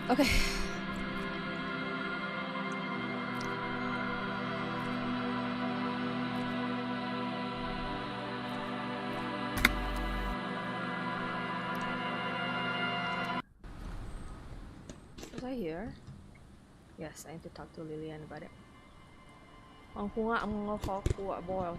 Okay. Was I here? Yes, I need to talk to Lillian about it. Ako nga ang mga kakuha, boy.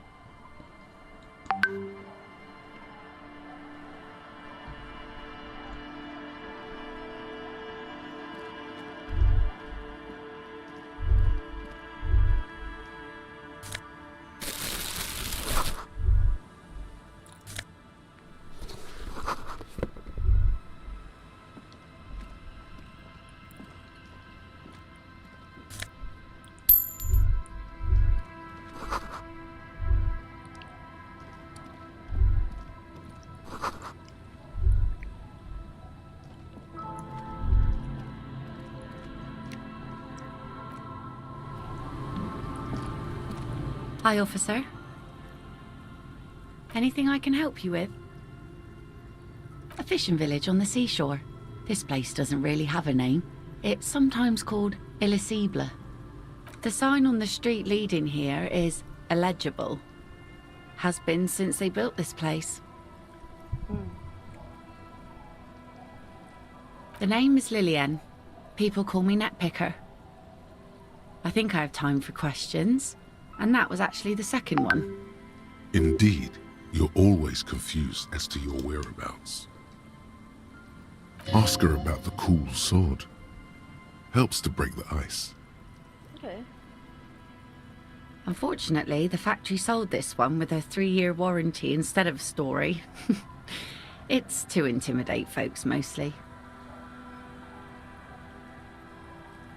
Hi, officer. Anything I can help you with? A fishing village on the seashore. This place doesn't really have a name. It's sometimes called elysium. The sign on the street leading here is illegible. Has been since they built this place. The name is Lillian. People call me Netpicker. I think I have time for questions. And that was actually the second one. Indeed, you're always confused as to your whereabouts. Ask her about the cool sword. Helps to break the ice. Okay. Unfortunately, the factory sold this one with a 3-year warranty instead of a story. It's to intimidate folks, mostly.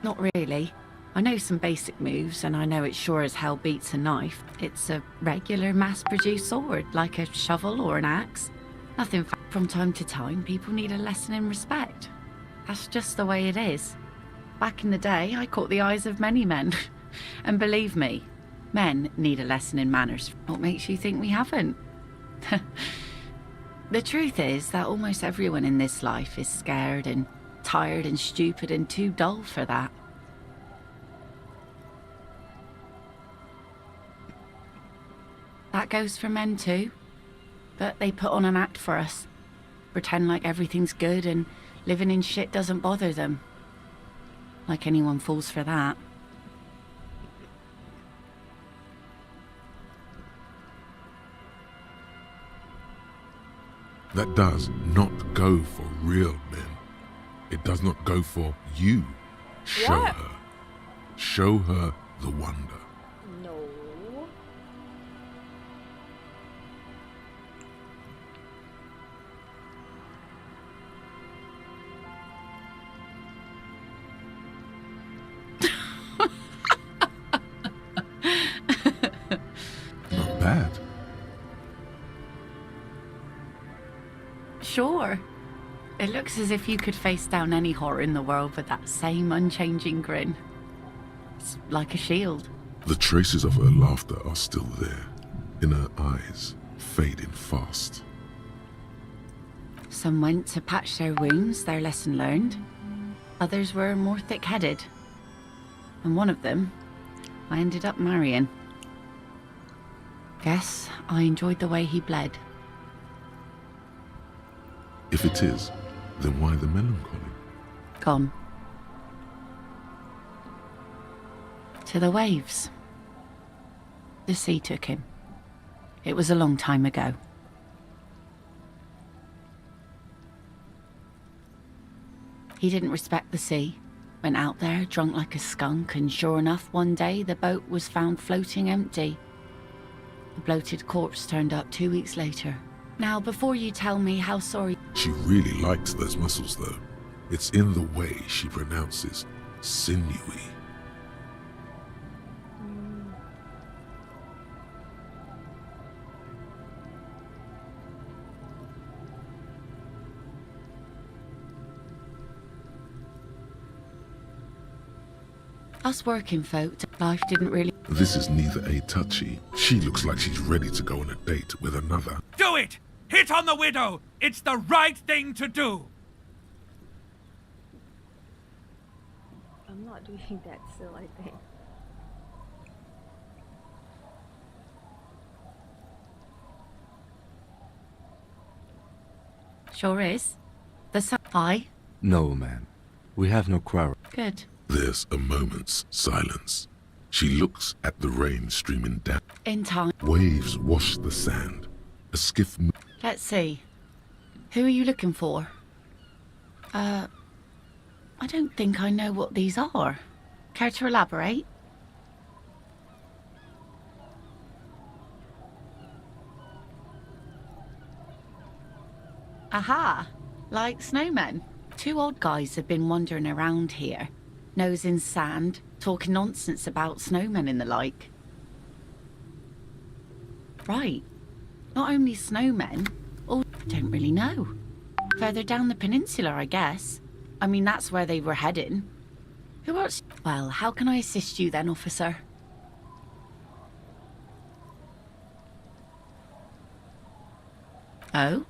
Not really. I know some basic moves, and I know it sure as hell beats a knife. It's a regular mass-produced sword, like a shovel or an axe. Nothing. From time to time, people need a lesson in respect. That's just the way it is. Back in the day, I caught the eyes of many men. And believe me, men need a lesson in manners. What makes you think we haven't? The truth is that almost everyone in this life is scared and tired and stupid and too dull for that. That goes for men too, but they put on an act for us. Pretend like everything's good and living in shit doesn't bother them. Like anyone falls for that. That does not go for real men. It does not go for you. Show What? her. Show her the wonder. No. Not bad. Sure. It looks as if you could face down any horror in the world with that same unchanging grin. It's like a shield. The traces of her laughter are still there, in her eyes, fading fast. Some went to patch their wounds, their lesson learned. Others were more thick-headed. And one of them, I ended up marrying. Guess I enjoyed the way he bled. If it is, then why the melancholy? Gone. To the waves. The sea took him. It was a long time ago. He didn't respect the sea. Went out there drunk like a skunk, and sure enough, one day the boat was found floating empty. The bloated corpse turned up 2 weeks later. Now, before you tell me how sorry... She really likes those muscles, though. It's in the way she pronounces sinewy. Us working folk, life didn't really... This is neither a touchy. She looks like she's ready to go on a date with another. Do it! Hit on the widow! It's the right thing to do! I'm not doing that still, I think. Sure is. The sun... Aye? No, ma'am. We have no quarrel. Good. There's a moment's silence. She looks at the rain streaming down. In time. Waves wash the sand. A skiff Let's see. Who are you looking for? I don't think I know what these are. Care to elaborate? Aha! Like snowmen. Two old guys have been wandering around here, nose in sand, talking nonsense about snowmen and the like. Right. Not only snowmen, or I don't really know. Further down the peninsula, I guess. I mean, that's where they were heading. Who else? Well, how can I assist you then, officer? Oh?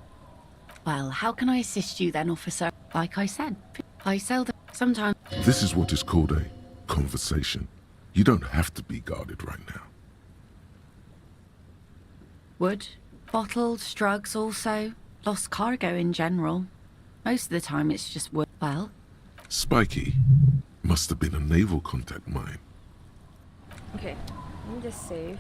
Well, how can I assist you then, officer? Like I said, I sell them sometimes. This is what is called a conversation. You don't have to be guarded right now. Wood, bottles, drugs also. Lost cargo in general. Most of the time it's just wood. Well, Spiky must have been a naval contact mine. Okay, let me just save.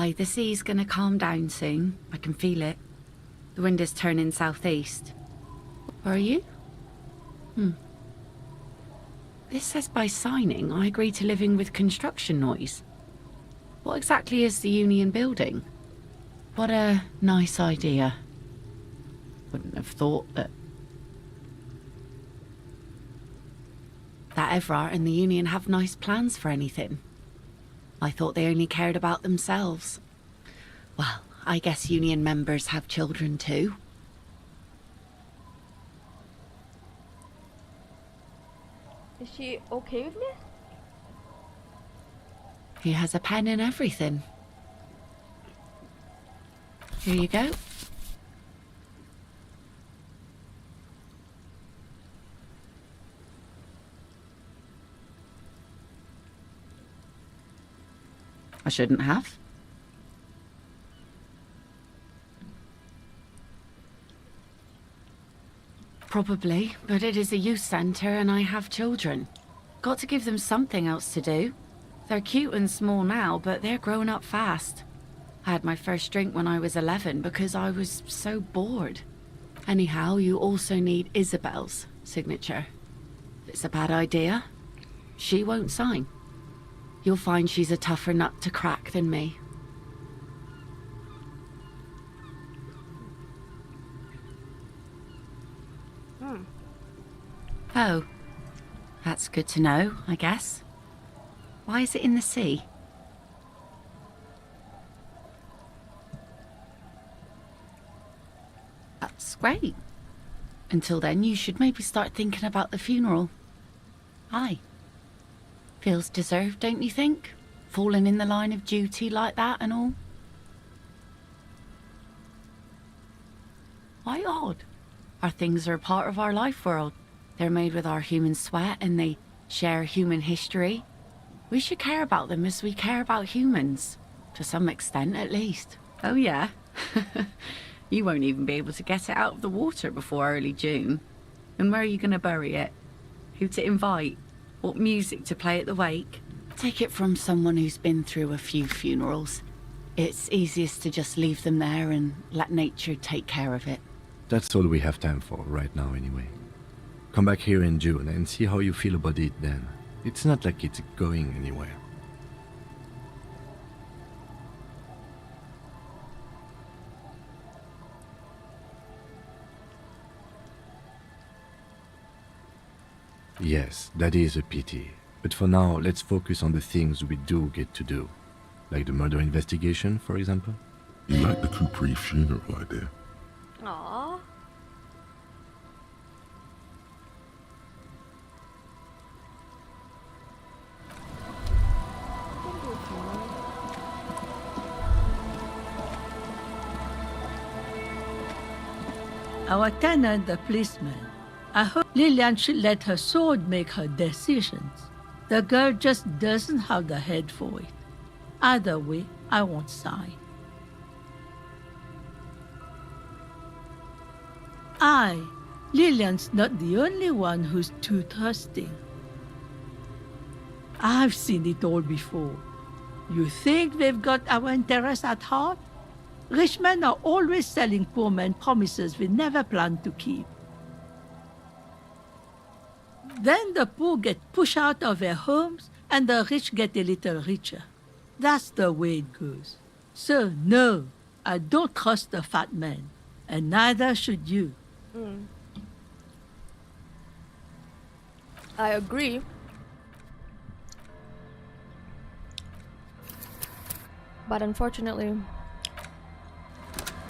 aye, the sea's gonna calm down soon. I can feel it. The wind is turning southeast. Where are you? This says by signing, I agree to living with construction noise. What exactly is the Union building? What a nice idea. Wouldn't have thought that Everard and the Union have nice plans for anything. I thought they only cared about themselves. Well, I guess Union members have children too. Is she okay with me? He has a pen and everything. Here you go. I shouldn't have. Probably, but it is a youth centre and I have children. Got to give them something else to do. They're cute and small now, but they're growing up fast. I had my first drink when I was 11 because I was so bored. Anyhow, you also need Isabel's signature. If it's a bad idea, she won't sign. You'll find she's a tougher nut to crack than me. Oh, that's good to know, I guess. Why is it in the sea? That's great. Until then, you should maybe start thinking about the funeral. Aye. Feels deserved, don't you think? Falling in the line of duty like that and all. Why odd? Our things are a part of our life world. They're made with our human sweat and they share human history. We should care about them as we care about humans. To some extent, at least. Oh yeah? You won't even be able to get it out of the water before early June. And where are you going to bury it? Who to invite? What music to play at the wake? Take it from someone who's been through a few funerals. It's easiest to just leave them there and let nature take care of it. That's all we have time for right now anyway. Come back here in June and see how you feel about it then. It's not like it's going anywhere. Yes, that is a pity. But for now, let's focus on the things we do get to do. Like the murder investigation, for example. You like the Capri funeral idea? Aww. Our tenant, the policeman. I hope Lillian should let her sword make her decisions. The girl just doesn't have the head for it. Either way, I won't sign. Lillian's not the only one who's too trusting. I've seen it all before. You think they've got our interests at heart? Rich men are always selling poor men promises they never planned to keep. Then the poor get pushed out of their homes and the rich get a little richer. That's the way it goes. So no, I don't trust the fat man, and neither should you. I agree. But unfortunately,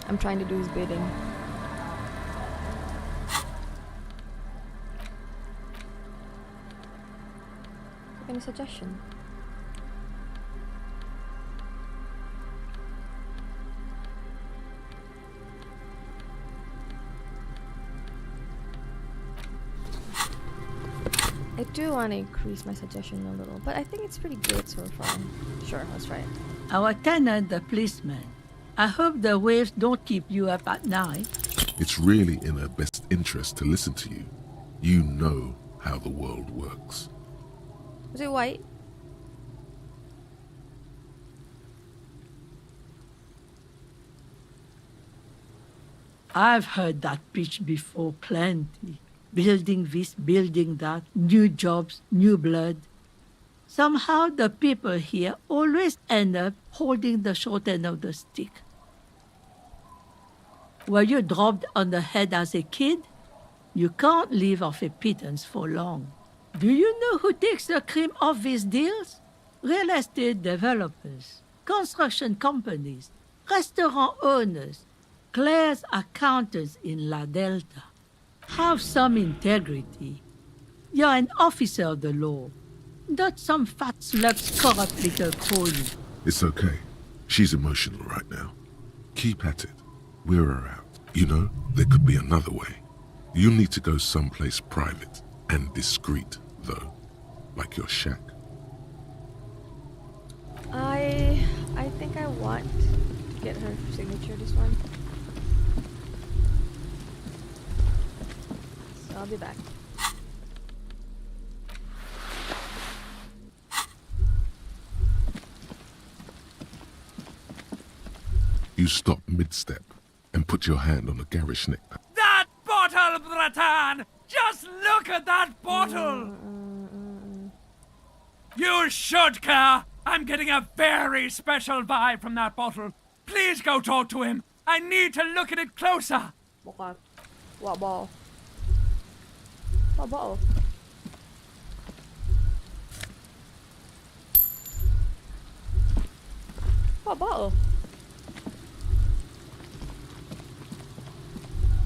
I'm trying to do his bidding. Any suggestion? I do want to increase my suggestion a little, but I think it's pretty good so far. Sure, let's try it. Our tenant, the policeman. I hope the waves don't keep you up at night. It's really in her best interest to listen to you. You know how the world works. Is it white? I've heard that pitch before plenty. Building this, building that, new jobs, new blood. Somehow the people here always end up holding the short end of the stick. Were you dropped on the head as a kid? You can't live off a pittance for long. Do you know who takes the cream off these deals? Real estate developers, construction companies, restaurant owners, Claire's accountants in La Delta. Have some integrity. You're an officer of the law, not some fat slug's corrupt little crony. It's okay. She's emotional right now. Keep at it. We're her out. You know, there could be another way. You'll need to go someplace private and discreet, though. Like your shack. I think I want to get her signature this one. So I'll be back. You stop mid-step and put your hand on the garish neck. That bottle, Bratan! Just look at that bottle! You should care! I'm getting a very special vibe from that bottle. Please go talk to him. I need to look at it closer. Okay. What ball? What ball? What ball?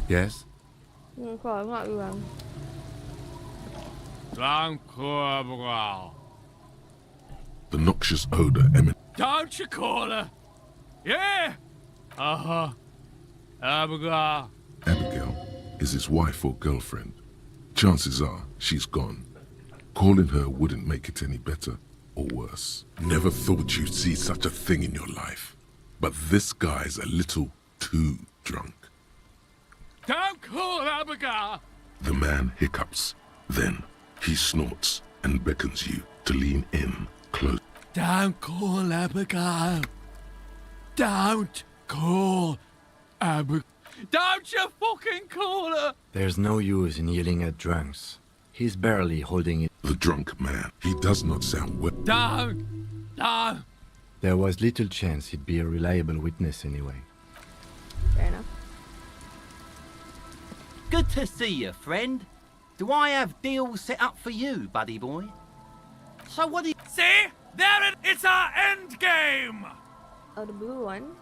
Yes? Okay, not you. The noxious odor emanates. Don't you call her? Yeah! Uh-huh. Abigail. Abigail is his wife or girlfriend. Chances are she's gone. Calling her wouldn't make it any better or worse. Never thought you'd see such a thing in your life. But this guy's a little too drunk. Don't call Abigail! The man hiccups. Then he snorts and beckons you to lean in close. Don't call Abigail. Don't call Abigail. Don't you fucking call her! There's no use in yelling at drunks. He's barely holding it. The drunk man. He does not sound well. Don't! There was little chance he'd be a reliable witness anyway. Fair enough. Good to see you, friend. Do I have deals set up for you, buddy boy? So what do you... See? It's our end game! Oh, the blue one.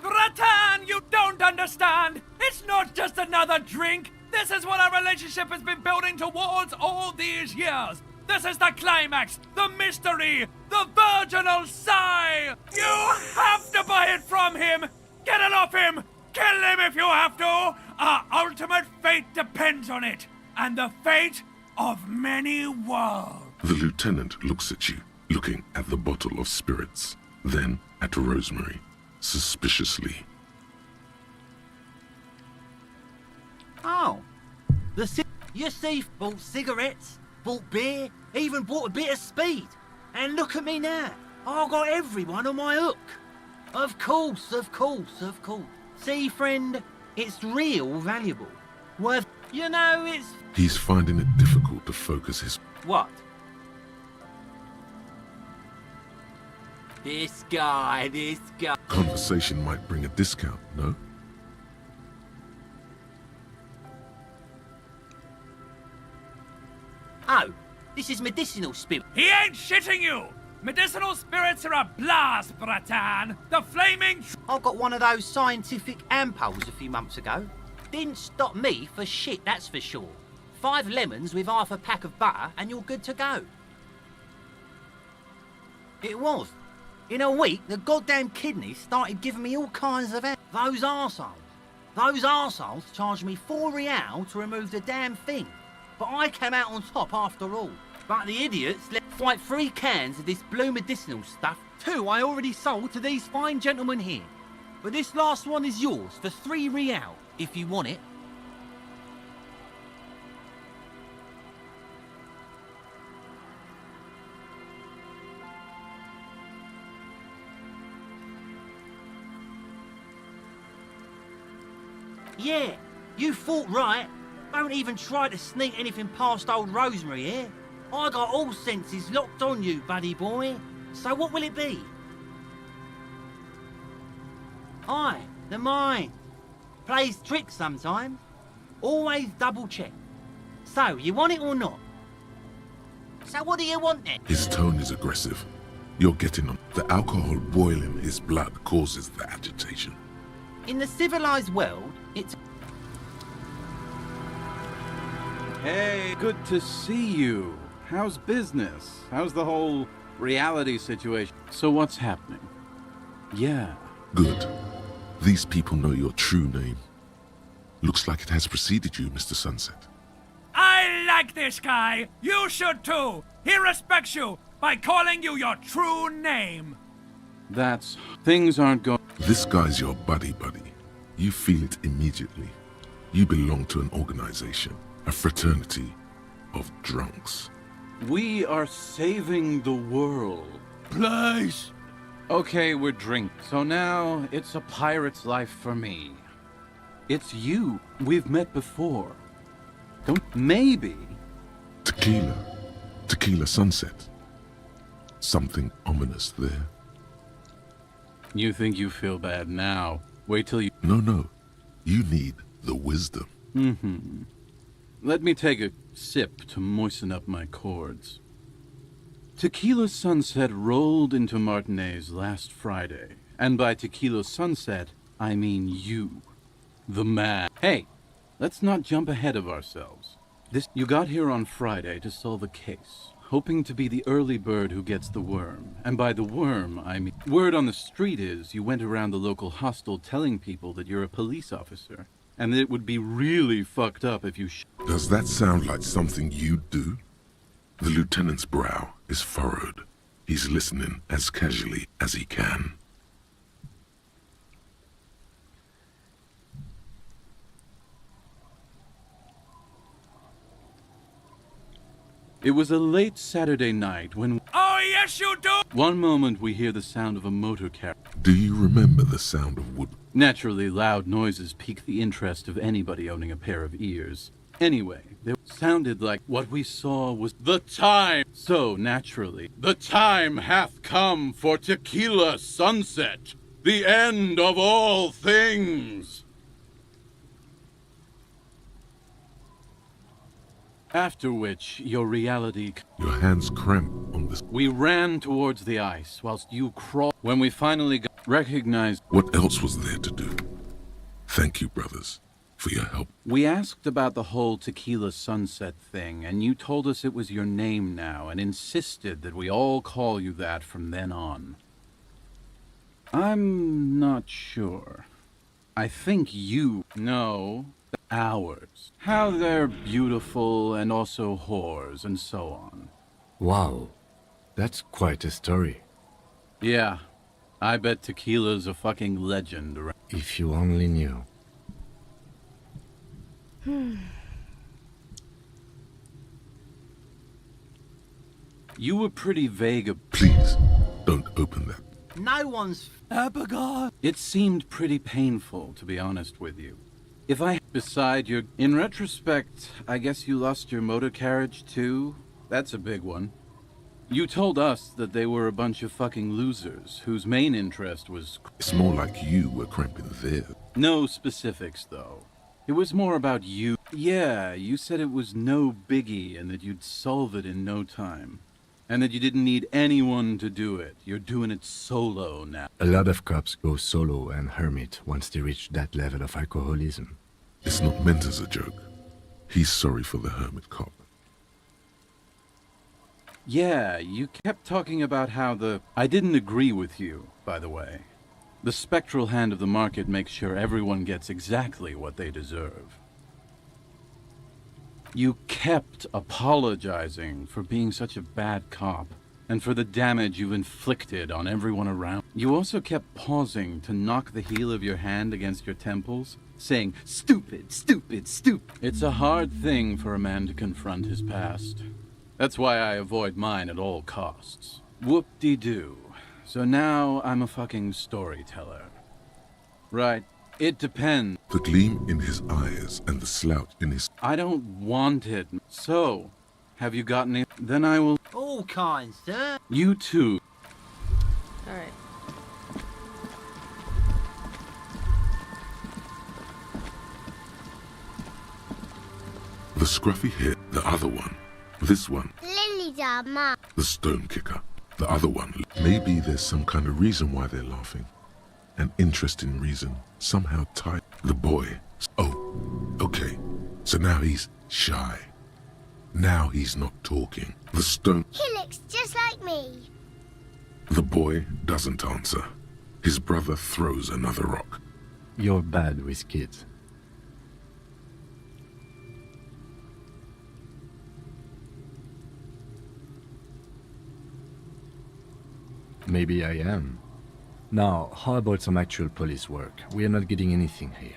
Ratan, you don't understand! It's not just another drink! This is what our relationship has been building towards all these years! This is the climax, the mystery, the virginal sigh! You have to buy it from him! Get it off him! Kill him if you have to! Our ultimate fate depends on it! And the fate of many worlds! The lieutenant looks at you, looking at the bottle of spirits, then at Rosemary, suspiciously. Oh. You see, bought cigarettes, bought beer, even bought a bit of speed. And look at me now. I got everyone on my hook. Of course, of course, of course. See, friend, it's real valuable. Worth... You know, it's... He's finding it difficult to focus his... What? This guy. Conversation might bring a discount, no? Oh, this is medicinal spirit. He ain't shitting you! Medicinal spirits are a blast, Bratan! The flaming... I got one of those scientific ampoules a few months ago. Didn't stop me for shit, that's for sure. 5 lemons with half a pack of butter and you're good to go. It was. In a week, the goddamn kidneys started giving me all kinds of... Those arseholes charged me 4 real to remove the damn thing. But I came out on top after all. But the idiots left like 3 cans of this blue medicinal stuff. 2 I already sold to these fine gentlemen here. But this last one is yours for 3 real, if you want it. Yeah, you thought right. Don't even try to sneak anything past old Rosemary here. I got all senses locked on you, buddy boy. So what will it be? Aye, the mind. Plays tricks sometimes. Always double check. So, you want it or not? So what do you want then? His tone is aggressive. You're getting on. The alcohol boiling his blood causes the agitation. In the civilized world, it's... Hey, good to see you. How's business? How's the whole reality situation? So what's happening? Yeah. Good. These people know your true name. Looks like it has preceded you, Mr. Sunset. I like this guy! You should too! He respects you by calling you your true name! That's... Things aren't going... This guy's your buddy. You feel it immediately. You belong to an organization, a fraternity of drunks. We are saving the world. Please! Okay, we're drinking. So now, it's a pirate's life for me. It's you. We've met before. Maybe. Tequila Sunset. Something ominous there. You think you feel bad now. Wait till you... No. You need the wisdom. Mm-hmm. Let me take a sip to moisten up my chords. Tequila Sunset rolled into Martinez last Friday. And by Tequila Sunset, I mean you. The man. Hey, let's not jump ahead of ourselves. You got here on Friday to solve a case, hoping to be the early bird who gets the worm. And by the worm, I mean... Word on the street is you went around the local hostel telling people that you're a police officer. And that it would be really fucked up if you... Does that sound like something you'd do? The lieutenant's brow is furrowed. He's listening as casually as he can. It was a late Saturday night when... Oh, yes you do! One moment we hear the sound of a motor carrier. Do you remember the sound of wood? Naturally, loud noises pique the interest of anybody owning a pair of ears. Anyway, sounded like what we saw was the time. So, naturally, the time hath come for Tequila Sunset, the end of all things. After which, your reality... Your hands cramp on this. We ran towards the ice, whilst you crawled. When we finally recognized... What else was there to do? Thank you, brothers, for your help. We asked about the whole Tequila Sunset thing, and you told us it was your name now, and insisted that we all call you that from then on. I'm not sure. I think you know ours. How they're beautiful and also whores and so on. Wow, that's quite a story. Yeah, I bet Tequila's a fucking legend around. If you only knew. You were pretty vague. Please, don't open that. No one's... Abigail! It seemed pretty painful, to be honest with you. If I... Beside your... In retrospect, I guess you lost your motor carriage too? That's a big one. You told us that they were a bunch of fucking losers, whose main interest was... It's more like you were cramping there. No specifics, though. It was more about you. Yeah, you said it was no biggie and that you'd solve it in no time. And that you didn't need anyone to do it. You're doing it solo now. A lot of cops go solo and hermit once they reach that level of alcoholism. It's not meant as a joke. He's sorry for the hermit cop. Yeah, you kept talking about how the... I didn't agree with you, by the way. The spectral hand of the market makes sure everyone gets exactly what they deserve. You kept apologizing for being such a bad cop, and for the damage you've inflicted on everyone around. You also kept pausing to knock the heel of your hand against your temples, saying, "Stupid, stupid, stupid." It's a hard thing for a man to confront his past. That's why I avoid mine at all costs. Whoop-de-doo. So now I'm a fucking storyteller. Right. It depends. The gleam in his eyes and the slouch in his... I don't want it. So, have you gotten it? Then I will... All kinds, sir. You too. Alright. The scruffy head, the other one. This one, Lily's our mum. the stone kicker. The other one. Maybe there's some kind of reason why they're laughing. An interesting reason. Somehow tied. The boy. Oh, okay. So now he's shy. Now he's not talking. The stone... He looks just like me. The boy doesn't answer. His brother throws another rock. You're bad with kids. Maybe I am. Now, how about some actual police work? We are not getting anything here.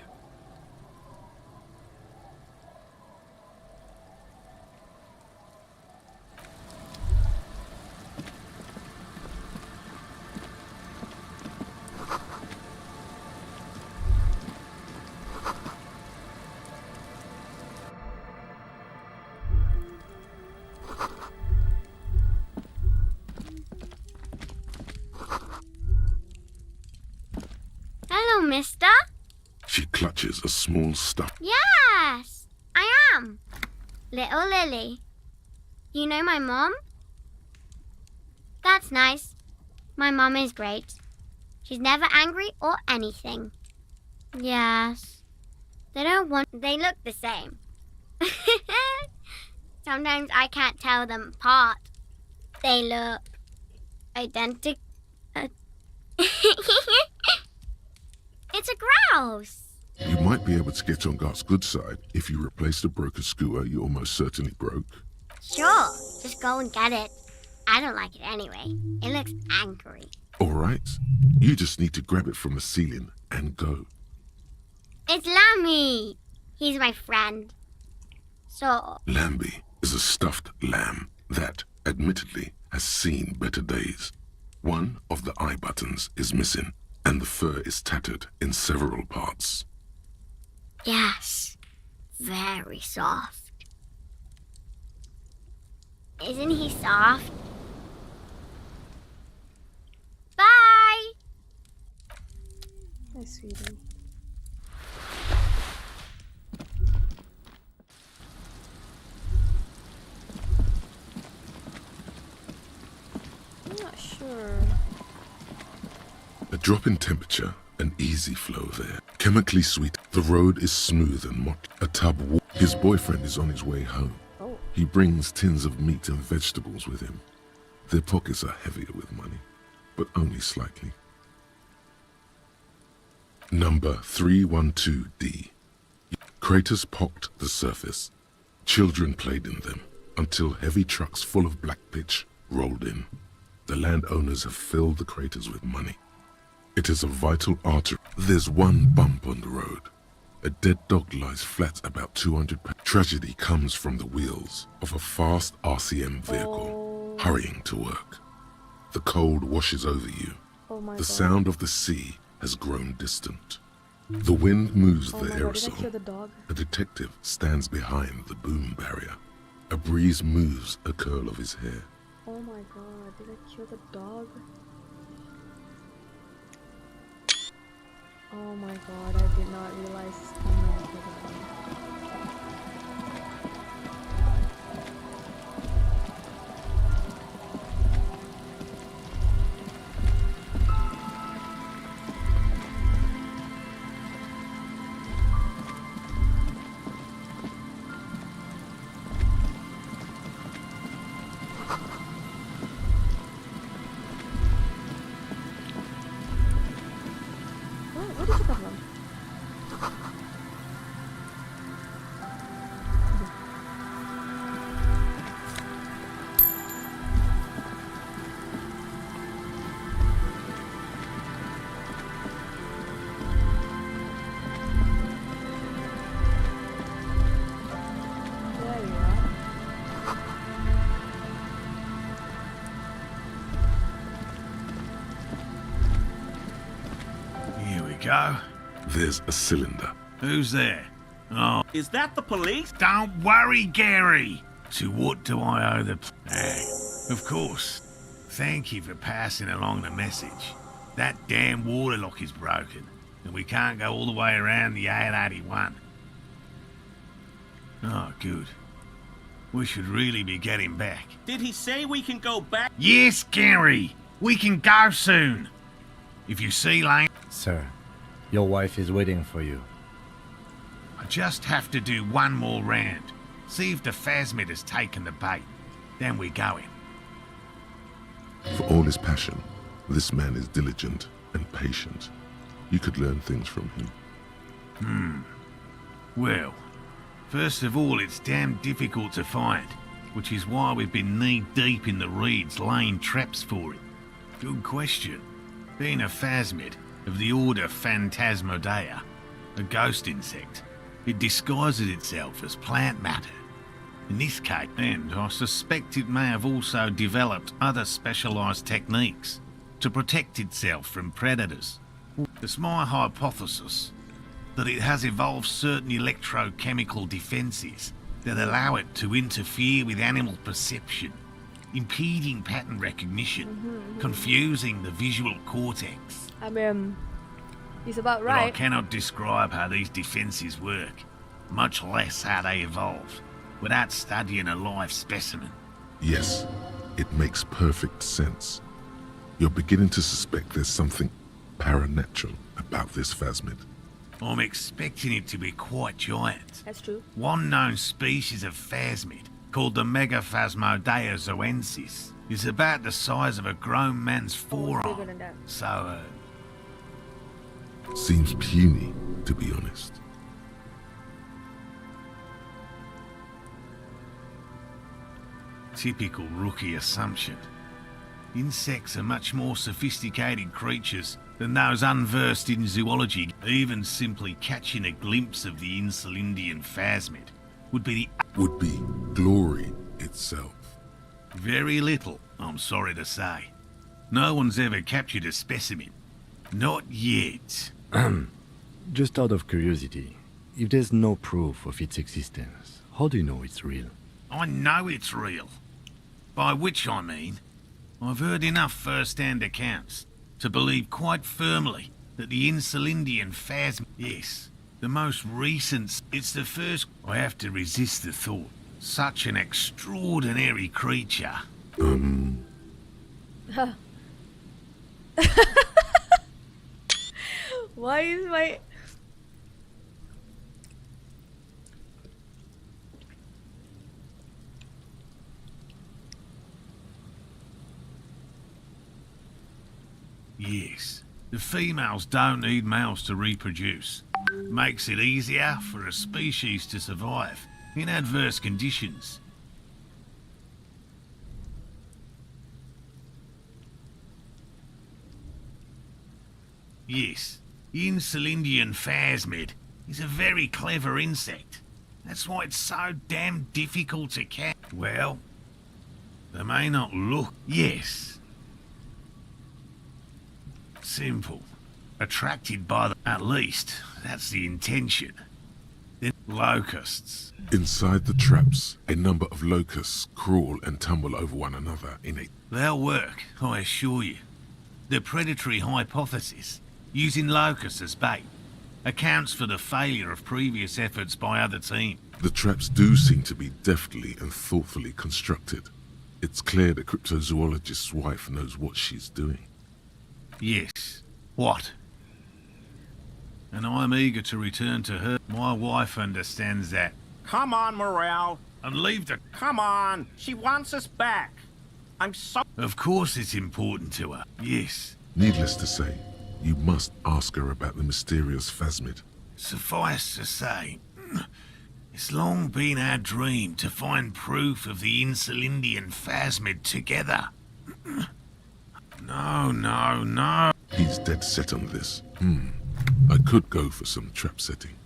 Hello, mister. She clutches a small stuff. Yes, I am. Little Lily. You know my mom? That's nice. My mom is great. She's never angry or anything. Yes. They don't want... They look the same. Sometimes I can't tell them apart. They look identical. It's a grouse. You might be able to get on Gart's good side if you replace the broken scooter you almost certainly broke. Sure, just go and get it. I don't like it anyway. It looks angry. All right. You just need to grab it from the ceiling and go. It's Lammy. He's my friend. So, Lambie is a stuffed lamb that, admittedly, has seen better days. One of the eye buttons is missing, and the fur is tattered in several parts. yes, very soft. Isn't he soft? Bye! Hi, sweetie. I'm not sure. A drop in temperature, an easy flow of air. Chemically sweet. The road is smooth and motley. A tub. His boyfriend is on his way home. Oh. He brings tins of meat and vegetables with him. Their pockets are heavier with money, but only slightly. Number 312D. Craters pocked the surface. Children played in them until heavy trucks full of black pitch rolled in. The landowners have filled the craters with money. It is a vital artery. There's one bump on the road. A dead dog lies flat about 200 pounds. Tragedy comes from the wheels of a fast RCM vehicle hurrying to work. The cold washes over you. Oh my The god. sound of the sea has grown distant. The wind moves Oh the my god, did I kill aerosol. the dog? A detective stands behind the boom barrier. A breeze moves a curl of his hair. Oh my god, did I kill the dog? Oh my god, I did not realize. Oh no, I killed the dog. What did you come from? There you are. Here we go. There's a cylinder. Who's there? Oh, Is that the police? don't worry, Gary. To what do I owe the... of course. Thank you for passing along the message. That damn water lock is broken, and we can't go all the way around the 881. Oh, good. We should really be getting back. Did he say we can go back? Yes, Gary. We can go soon. If you see Lane... Sir, your wife is waiting for you. I just have to do one more round. See if the phasmid has taken the bait. Then we're going. For all his passion, this man is diligent and patient. You could learn things from him. Well, first of all, it's damn difficult to find, which is why we've been knee-deep in the reeds laying traps for it. Good question. Being a phasmid of the order Phantasmodea, a ghost insect, it disguises itself as plant matter. In this case, and I suspect it may have also developed other specialised techniques to protect itself from predators. It's my hypothesis that it has evolved certain electrochemical defences that allow it to interfere with animal perception, impeding pattern recognition, confusing the visual cortex. I mean, he's about But I right. cannot describe how these defences work, much less how they evolved, without studying a live specimen. Yes, it makes perfect sense. You're beginning to suspect there's something paranatural about this phasmid. I'm expecting it to be quite giant. That's true. One known species of phasmid, called the Megaphasmodea zoensis, is about the size of a grown man's Bigger forearm. than that. So, Seems puny, to be honest. typical rookie assumption. Insects are much more sophisticated creatures than those unversed in zoology. Even simply catching a glimpse of the Insulindian phasmid would be Would be glory itself. very little, I'm sorry to say. No one's ever captured a specimen. Not yet. Just out of curiosity, if there's no proof of its existence, how do you know it's real? I know it's real. By which I mean, I've heard enough first-hand accounts to believe quite firmly that the Insulindian phasm... Yes, the most recent... It's the first... I have to resist the thought. Such an extraordinary creature. Why is my... Yes, the females don't need males to reproduce. Makes it easier for a species to survive in adverse conditions. Yes, the Insulindian phasmid is a very clever insect. That's why it's so damn difficult to catch. Well, they may not look... Yes. Simple. Attracted by the... At least, that's the intention. Then locusts. Inside the traps, a number of locusts crawl and tumble over one another in a... They'll work, I assure you. The predatory hypothesis, using locusts as bait, accounts for the failure of previous efforts by other teams. The traps do seem to be deftly and thoughtfully constructed. It's clear the cryptozoologist's wife knows what she's doing. Yes. What? And I'm eager to return to her. My wife understands that. Come on, Morale. And leave the... Come on. She wants us back. I'm so... Of course it's important to her. Yes. Needless to say, you must ask her about the mysterious phasmid. Suffice to say, it's long been our dream to find proof of the Insulindian phasmid together. No. He's dead set on this. I could go for some trap setting.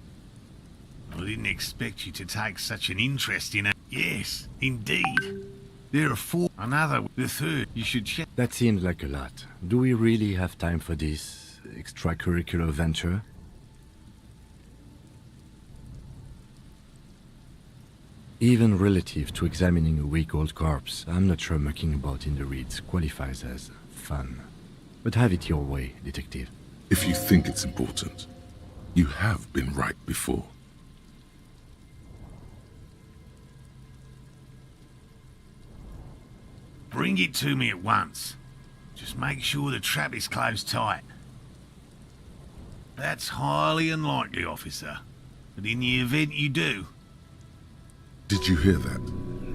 I didn't expect you to take such an interest in it. Yes, indeed. There are 4. Another, the 3rd, you should check. That seems like a lot. Do we really have time for this extracurricular venture? Even relative to examining a week-old corpse, I'm not sure mucking about in the reeds qualifies as fun. But have it your way, detective. If you think it's important, you have been right before. Bring it to me at once. Just make sure the trap is closed tight. That's highly unlikely, officer. But in the event you do... Did you hear that?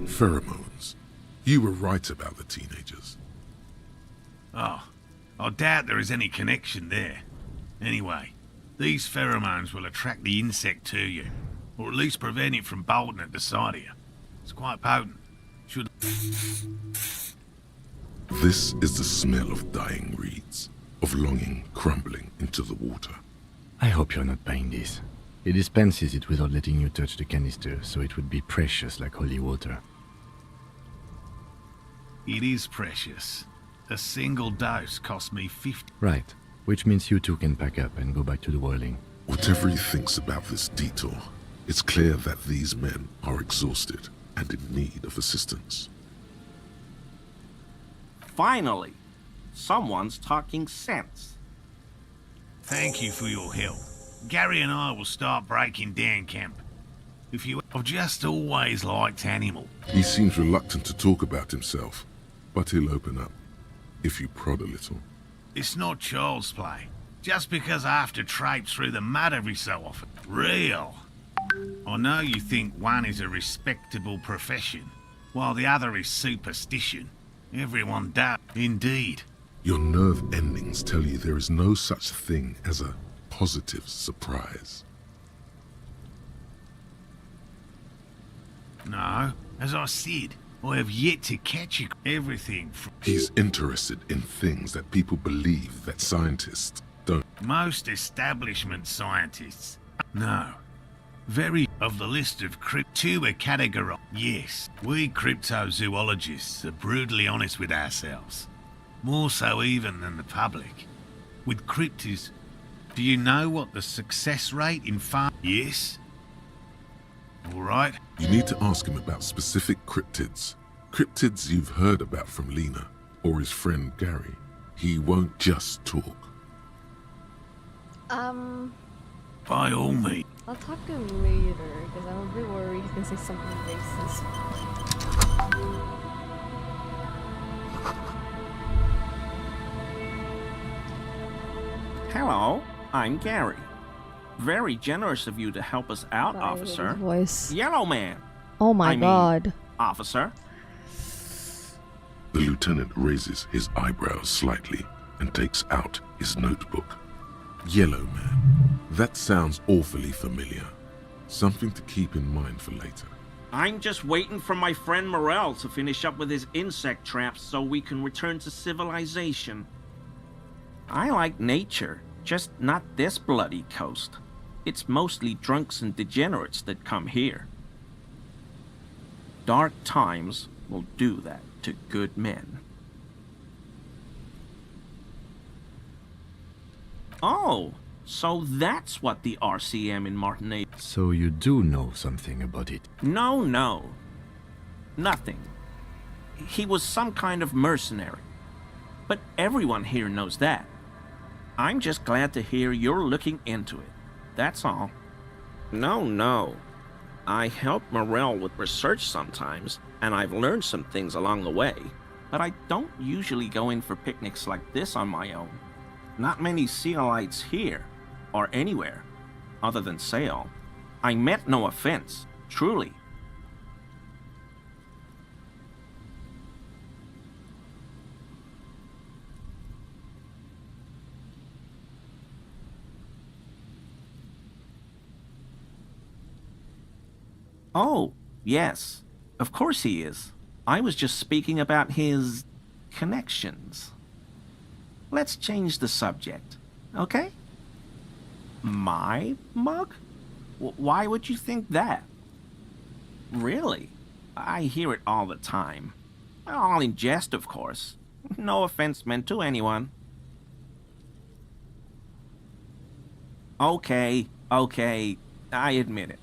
Pheromones. You were right about the teenagers. Oh, I doubt there is any connection there. Anyway, these pheromones will attract the insect to you, or at least prevent it from bolting at the sight of you. It's quite potent. Should... This is the smell of dying reeds, of longing crumbling into the water. I hope you're not buying this. He dispenses it without letting you touch the canister, so it would be precious like holy water. It is precious. A single dose cost me 50. Right, which means you two can pack up and go back to the whirling. Whatever he thinks about this detour, it's clear that these men are exhausted and in need of assistance. Finally, someone's talking sense. Thank you for your help. Gary and I will start breaking down camp. If you... I've just always liked animal. He seems reluctant to talk about himself, but he'll open up, if you prod a little. It's not child's play. Just because I have to traipse through the mud every so often. Real. I know you think one is a respectable profession, while the other is superstition. Everyone does. Indeed. Your nerve endings tell you there is no such thing as a positive surprise. No, as I said, I have yet to catch everything from... He's interested in things that people believe that scientists don't. Most establishment scientists. No. Very of the list of two are categorized. Yes, we cryptozoologists are brutally honest with ourselves. More so even than the public. With cryptids, do you know what the success rate in farm... Yes? All right. You need to ask him about specific cryptids. Cryptids you've heard about from Lena or his friend Gary. He won't just talk. By all means. I'll talk to him later, because I'm a bit worried he's gonna say something racist. Hello, I'm Gary. Very generous of you to help us out, Sorry, officer. voice. Yellow man. Oh my I mean, god. officer. The lieutenant raises his eyebrows slightly and takes out his notebook. Yellow man. That sounds awfully familiar. Something to keep in mind for later. I'm just waiting for my friend Morel to finish up with his insect traps so we can return to civilization. I like nature, just not this bloody coast. It's mostly drunks and degenerates that come here. Dark times will do that to good men. Oh, so that's what the RCM in Martinique... So you do know something about it? No. Nothing. He was some kind of mercenary. But everyone here knows that. I'm just glad to hear you're looking into it. That's all. No. I help Morel with research sometimes, and I've learned some things along the way. But I don't usually go in for picnics like this on my own. Not many Sealites here, or anywhere, other than Sail. I meant no offense, truly. Oh, yes. Of course he is. I was just speaking about his... connections. Let's change the subject, okay? My mug? Why would you think that? Really? I hear it all the time. All in jest, of course. No offense meant to anyone. Okay, I admit it.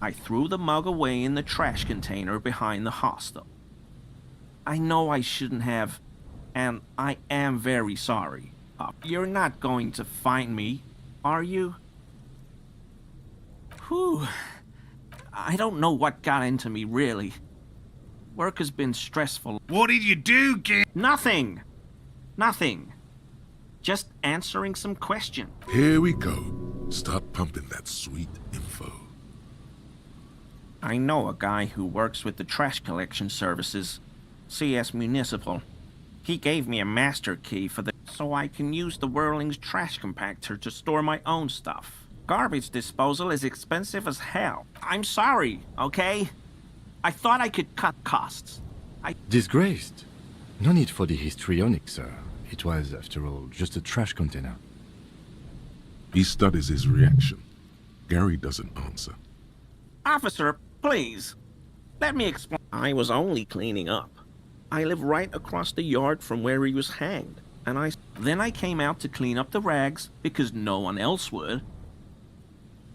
I threw the mug away in the trash container behind the hostel. I know I shouldn't have, and I am very sorry. You're not going to find me, are you? Whew. I don't know what got into me, really. Work has been stressful. What did you do, Gary? Nothing. Just answering some questions. Here we go. Start pumping that sweet info. I know a guy who works with the trash collection services, CS Municipal. He gave me a master key for so I can use the Whirling's trash compactor to store my own stuff. Garbage disposal is expensive as hell. I'm sorry, okay? I thought I could cut costs. Disgraced. No need for the histrionic, sir. It was, after all, just a trash container. He studies his reaction. Gary doesn't answer. Officer, please. Let me explain. I was only cleaning up. I live right across the yard from where he was hanged, and then I came out to clean up the rags because no one else would.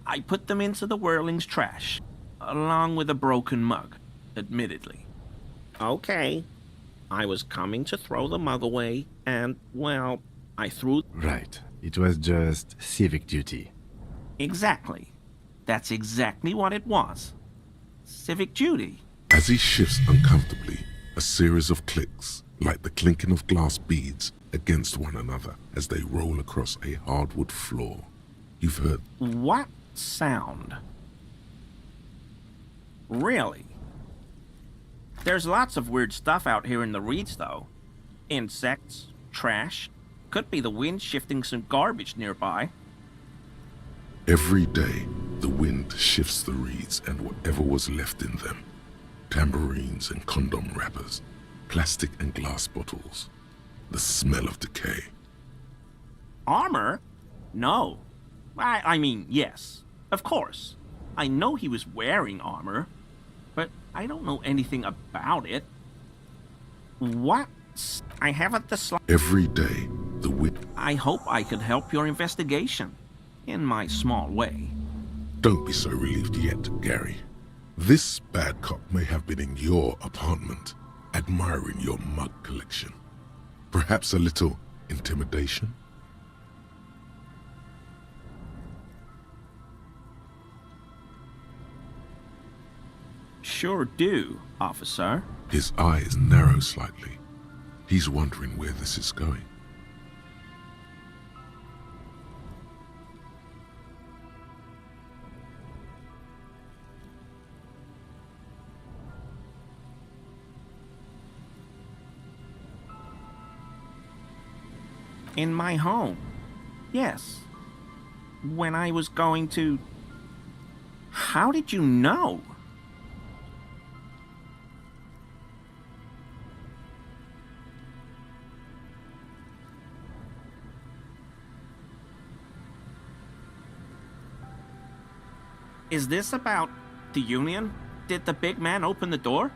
I put them into the Whirling's trash, along with a broken mug, admittedly. Okay. I was coming to throw the mug away, and, well, I threw... Right. It was just civic duty. Exactly. That's exactly what it was. Civic duty. As he shifts uncomfortably, a series of clicks, like the clinking of glass beads, against one another as they roll across a hardwood floor. You've heard... What sound? Really? There's lots of weird stuff out here in the reeds, though. Insects, trash. Could be the wind shifting some garbage nearby. Every day, the wind shifts the reeds and whatever was left in them. Tambourines and condom wrappers, plastic and glass bottles. The smell of decay. Armor? No. I mean, yes. Of course. I know he was wearing armor, but I don't know anything about it. What? I haven't the slightest... Every day, the wind... I hope I could help your investigation, in my small way. Don't be so relieved yet, Gary. This bad cop may have been in your apartment, admiring your mug collection. Perhaps a little intimidation? Sure do, officer. His eyes narrow slightly. He's wondering where this is going. In my home. Yes. When I was going to... How did you know? Is this about the Union? Did the big man open the door?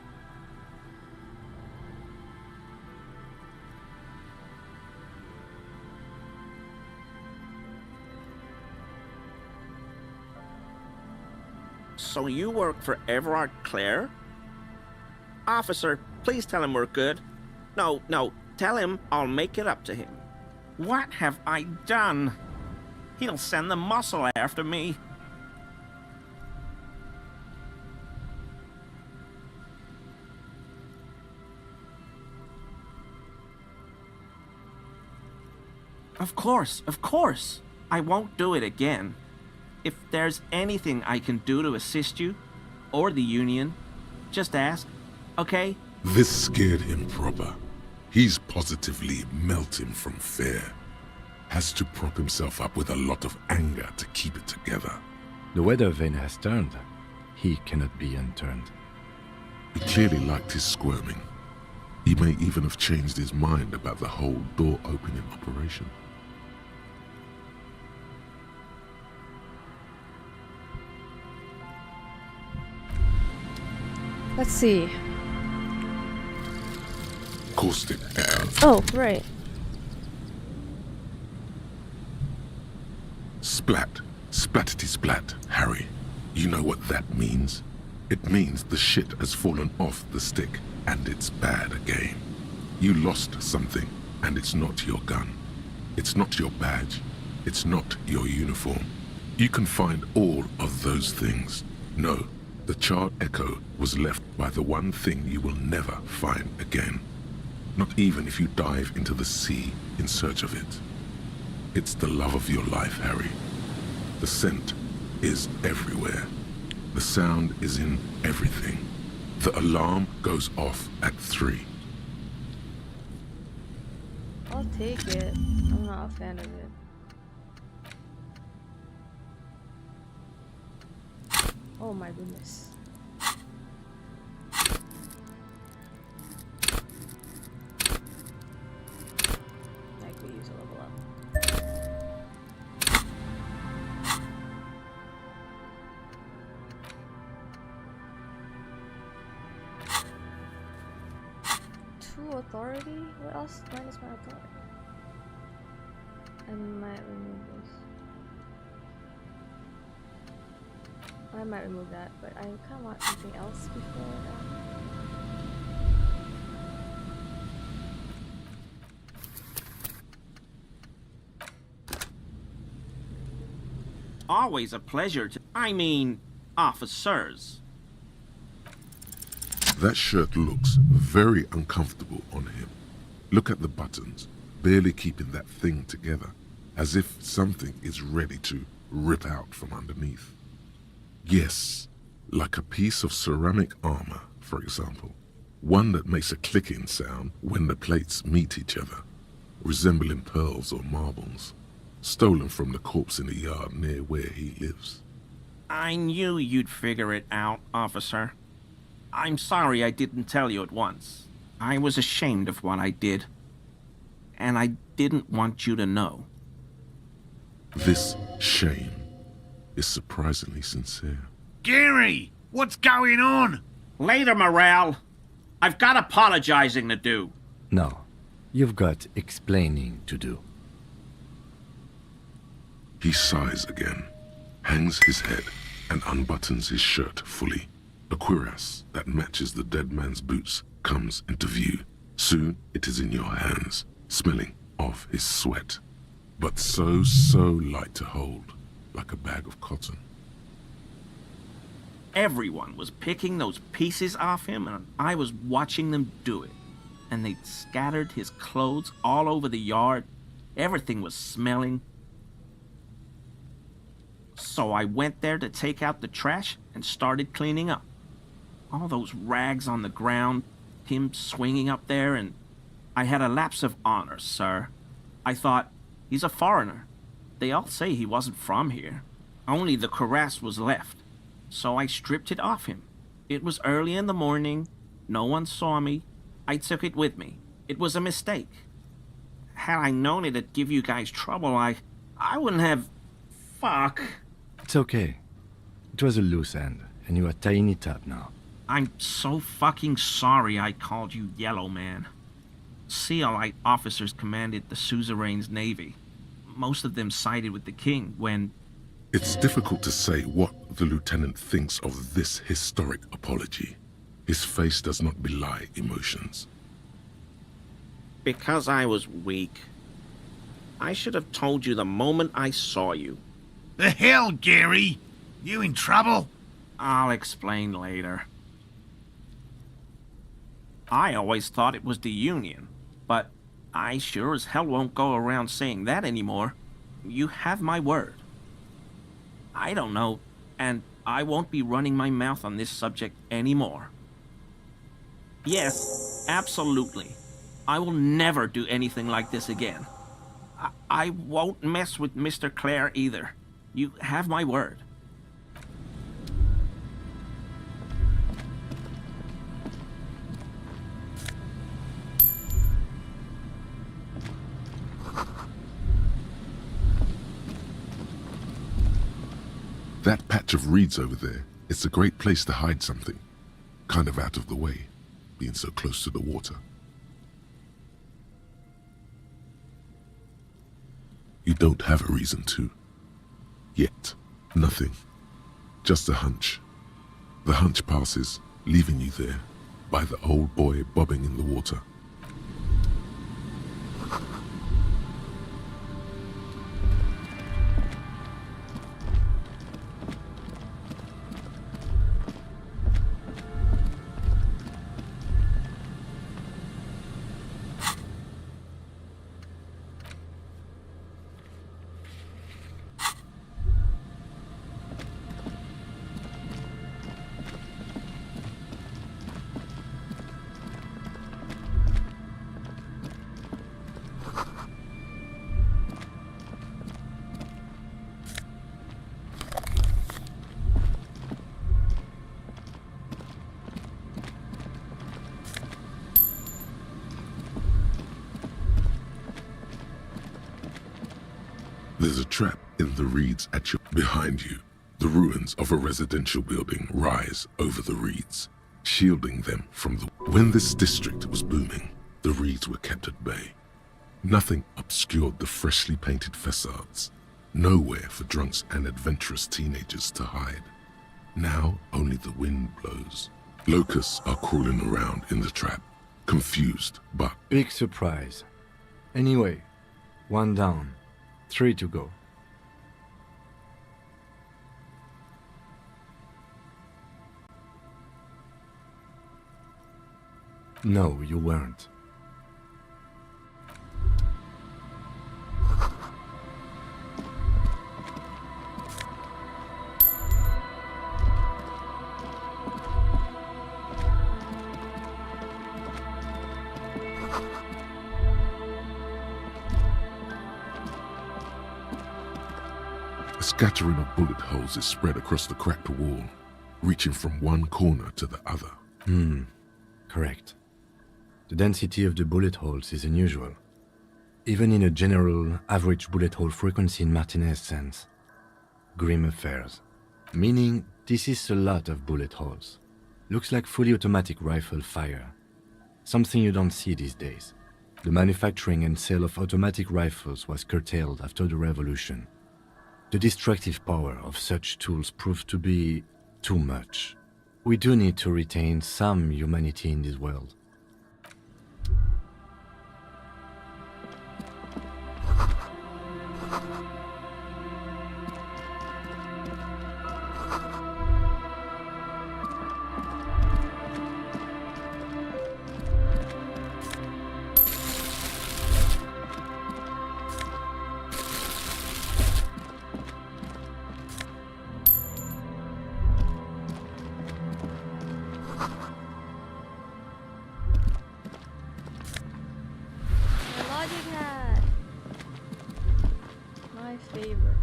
So you work for Everard Clare? Officer, please tell him we're good. No, tell him I'll make it up to him. What have I done? He'll send the muscle after me. Of course. I won't do it again. If there's anything I can do to assist you, or the Union, just ask, okay? This scared him proper. He's positively melting from fear. Has to prop himself up with a lot of anger to keep it together. The weather vane has turned. He cannot be unturned. He clearly liked his squirming. He may even have changed his mind about the whole door-opening operation. Let's see. Caustic air. Oh, right. Splat. Splatity splat, Harry. You know what that means? It means the shit has fallen off the stick, and it's bad again. You lost something, and it's not your gun. It's not your badge. It's not your uniform. You can find all of those things. No, the charred echo was left by the one thing you will never find again. Not even if you dive into the sea in search of it. It's the love of your life, Harry. The scent is everywhere. The sound is in everything. The alarm goes off at 3. I'll take it. I'm not a fan of it. Oh my goodness. I could use a level up. Authority? What else minus my authority? I might remove this. I might remove that, but I kind of want something else before that. Always a pleasure to... I mean, officers. That shirt looks very uncomfortable on him. Look at the buttons, barely keeping that thing together, as if something is ready to rip out from underneath. Yes, like a piece of ceramic armor, for example. One that makes a clicking sound when the plates meet each other, resembling pearls or marbles, stolen from the corpse in the yard near where he lives. I knew you'd figure it out, officer. I'm sorry I didn't tell you at once. I was ashamed of what I did. And I didn't want you to know. This shame is surprisingly sincere. Gary, what's going on? Later, Morale. I've got apologizing to do. No, you've got explaining to do. He sighs again, hangs his head, and unbuttons his shirt fully. A cuirass that matches the dead man's boots comes into view. Soon it is in your hands, smelling of his sweat, but so light to hold, like a bag of cotton. Everyone was picking those pieces off him, and I was watching them do it. And they'd scattered his clothes all over the yard. Everything was smelling. So I went there to take out the trash and started cleaning up. All those rags on the ground, him swinging up there, and I had a lapse of honor, sir. I thought, he's a foreigner. They all say he wasn't from here. Only the cuirass was left. So I stripped it off him. It was early in the morning. No one saw me. I took it with me. It was a mistake. Had I known it'd give you guys trouble, I wouldn't have... Fuck. It's okay. It was a loose end, and you are tying it up now. I'm so fucking sorry I called you Yellow Man. Sealite officers commanded the suzerain's navy. Most of them sided with the king when... It's difficult to say what the lieutenant thinks of this historic apology. His face does not belie emotions. Because I was weak. I should have told you the moment I saw you. The hell, Gary? You in trouble? I'll explain later. I always thought it was the Union, but I sure as hell won't go around saying that anymore. You have my word. I don't know, and I won't be running my mouth on this subject anymore. Yes, absolutely. I will never do anything like this again. I won't mess with Mr. Clare either. You have my word. That patch of reeds over there, it's a great place to hide something. Kind of out of the way, being so close to the water. You don't have a reason to. Yet. Nothing. Just a hunch. The hunch passes, leaving you there, by the old boy bobbing in the water. There's a trap in the reeds behind you. The ruins of a residential building rise over the reeds, shielding them from the... When this district was booming, the reeds were kept at bay. Nothing obscured the freshly painted facades. Nowhere for drunks and adventurous teenagers to hide. Now only the wind blows. Locusts are crawling around in the trap, confused, but... Big surprise. Anyway, 1 down. 3 to go. No, you weren't. A scattering of bullet holes is spread across the cracked wall, reaching from one corner to the other. Correct. The density of the bullet holes is unusual, even in a general average bullet hole frequency in Martinez sense. Grim affairs. Meaning, this is a lot of bullet holes. Looks like fully automatic rifle fire. Something you don't see these days. The manufacturing and sale of automatic rifles was curtailed after the revolution. The destructive power of such tools proved to be too much. We do need to retain some humanity in this world. The logic hat. My favorite.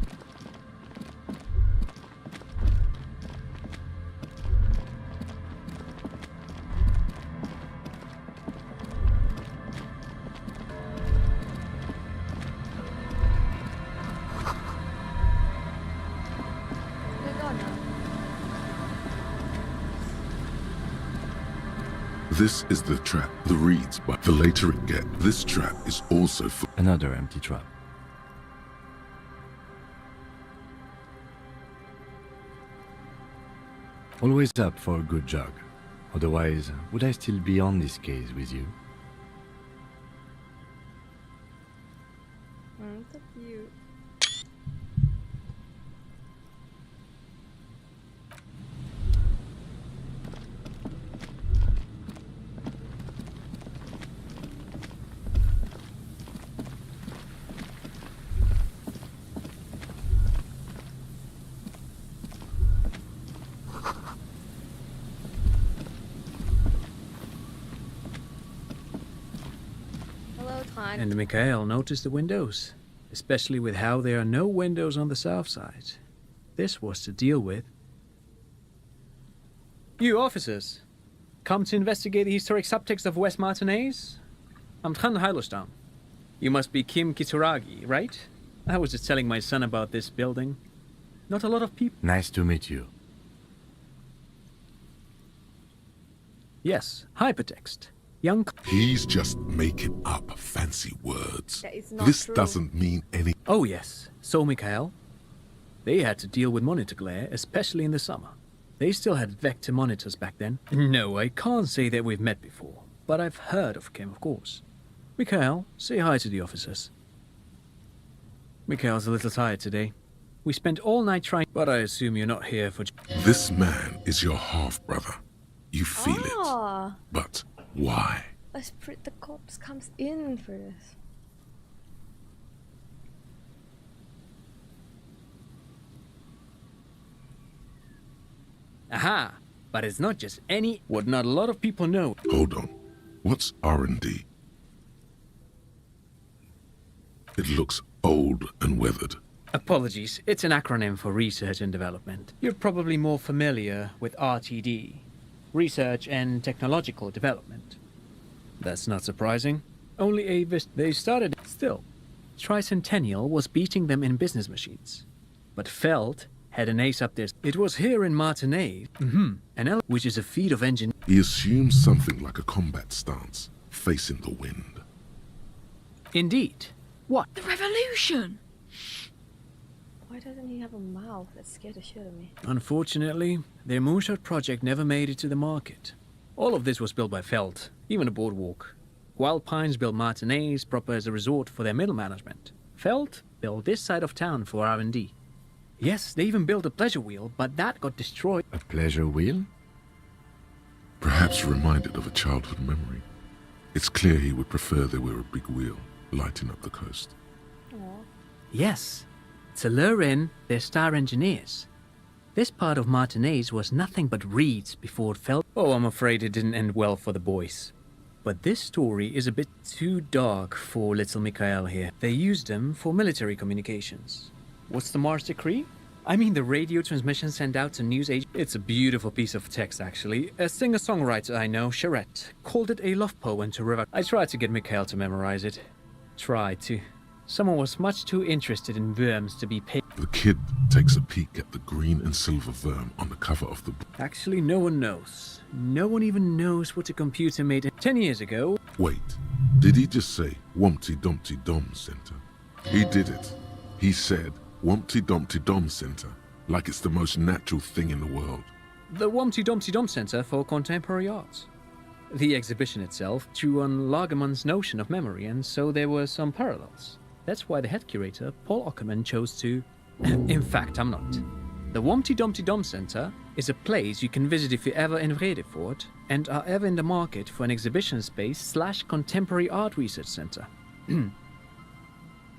Click on now. This is the trap. The reads, but the later it gets, this trap is also for Another empty trap. Always up for a good jog. Otherwise, would I still be on this case with you? So cute. Hello, Tan. And Mikhail noticed the windows, especially with how there are no windows on the south side. This was to deal with. You officers, come to investigate the historic subtext of West Martinez? I'm Tran Heilostam. You must be Kim Kituragi, right? I was just telling my son about this building. Not a lot of people. Nice to meet you. Yes, hypertext. Young. He's just making up fancy words. That is not This true. doesn't mean any. Oh yes, so Mikhail. They had to deal with monitor glare, especially in the summer. They still had vector monitors back then. No, I can't say that we've met before, but I've heard of Kim, of course. Mikhail, say hi to the officers. Mikhail's a little tired today. We spent all night trying, but I assume you're not here for... This man is your half-brother. You feel it. Ah, But why? the cops comes in for this. Aha! But it's not just any... What not a lot of people know. Hold on. What's R&D? It looks old and weathered. Apologies, it's an acronym for Research and Development. You're probably more familiar with RTD, Research and Technological Development. That's not surprising. Only they started... Still, Tricentennial was beating them in business machines. But Feld had an ace up there. It was here in Martinez, which is a feat of engine... He assumes something like a combat stance, facing the wind. Indeed. What? The revolution! Why doesn't he have a mouth? That scared the shit out of me. Unfortunately, their moonshot project never made it to the market. All of this was built by Feld, even a boardwalk. Wild Pines built Martinez proper as a resort for their middle management. Feld built this side of town for R&D. Yes, they even built a pleasure wheel, but that got destroyed. A pleasure wheel? Perhaps reminded of a childhood memory. It's clear he would prefer there were a big wheel lighting up the coast. Aw. Yes, to lure in their star engineers. This part of Martinez was nothing but reeds before it fell. Oh, I'm afraid it didn't end well for the boys. But this story is a bit too dark for little Mikhail here. They used them for military communications. What's the Mars Decree? I mean the radio transmission sent out to news agents. It's a beautiful piece of text, actually. A singer-songwriter I know, Charette, called it a love poem to River. I tried to get Mikhail to memorize it. Tried to. Someone was much too interested in worms to be paid. The kid takes a peek at the green and silver worm on the cover of the book. Actually, no one knows. No one even knows what a computer made 10 years ago. Wait, did he just say Wumpty Dumpty Dom Center? He did it. He said Wumpty Dumpty Dom Center, like it's the most natural thing in the world. The Wumpty Dumpty Dump Center for Contemporary Art. The exhibition itself drew on Lagerman's notion of memory, and so there were some parallels. That's why the head curator, Paul Ockerman, chose to... In fact, I'm not. The Wumpty Dumpty Dump Center is a place you can visit if you're ever in Vredefort and are ever in the market for an exhibition space / contemporary art research center.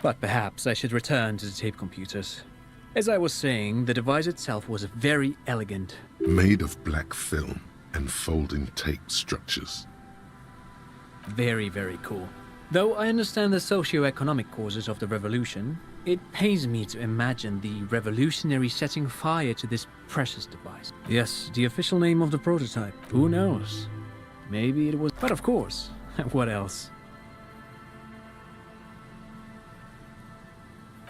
But perhaps I should return to the tape computers. As I was saying, the device itself was very elegant. Made of black film and folding tape structures. Very, very cool. Though I understand the socio-economic causes of the revolution, it pains me to imagine the revolutionary setting fire to this precious device. Yes, the official name of the prototype. Who knows? Maybe it was... But of course, what else?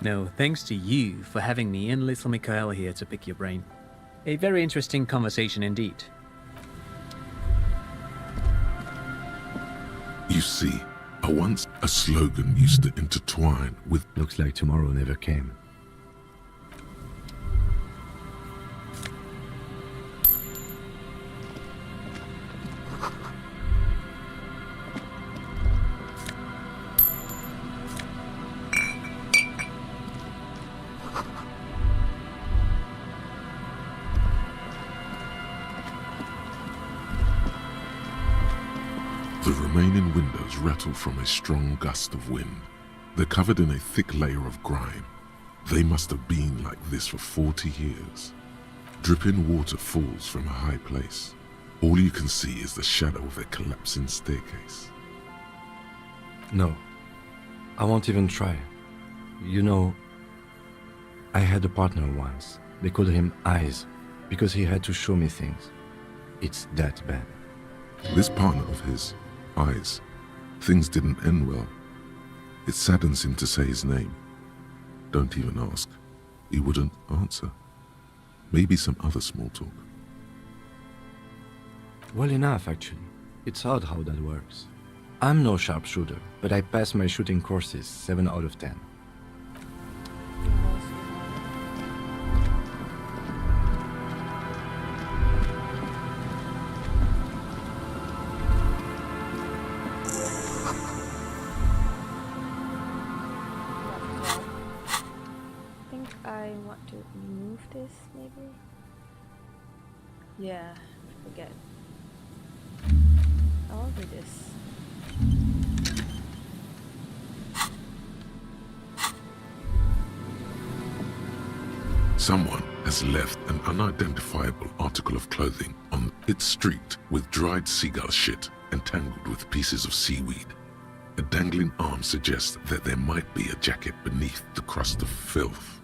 No, thanks to you for having me and little Mikhail here to pick your brain. A very interesting conversation indeed. You see, once a slogan used to intertwine with... Looks like tomorrow never came. The remaining windows rattle from a strong gust of wind. They're covered in a thick layer of grime. They must have been like this for 40 years. Dripping water falls from a high place. All you can see is the shadow of a collapsing staircase. No, I won't even try. You know, I had a partner once. They called him Eyes, because he had to show me things. It's that bad. This partner of his, Eyes, things didn't end well. It saddens him to say his name. Don't even ask. He wouldn't answer. Maybe some other small talk. Well enough, actually. It's odd how that works. I'm no sharpshooter, but I passed my shooting courses 7 out of 10. I want to remove this, maybe? Yeah, forget. I'll do this. Someone has left an unidentifiable article of clothing on its street with dried seagull shit entangled with pieces of seaweed. A dangling arm suggests that there might be a jacket beneath the crust of filth.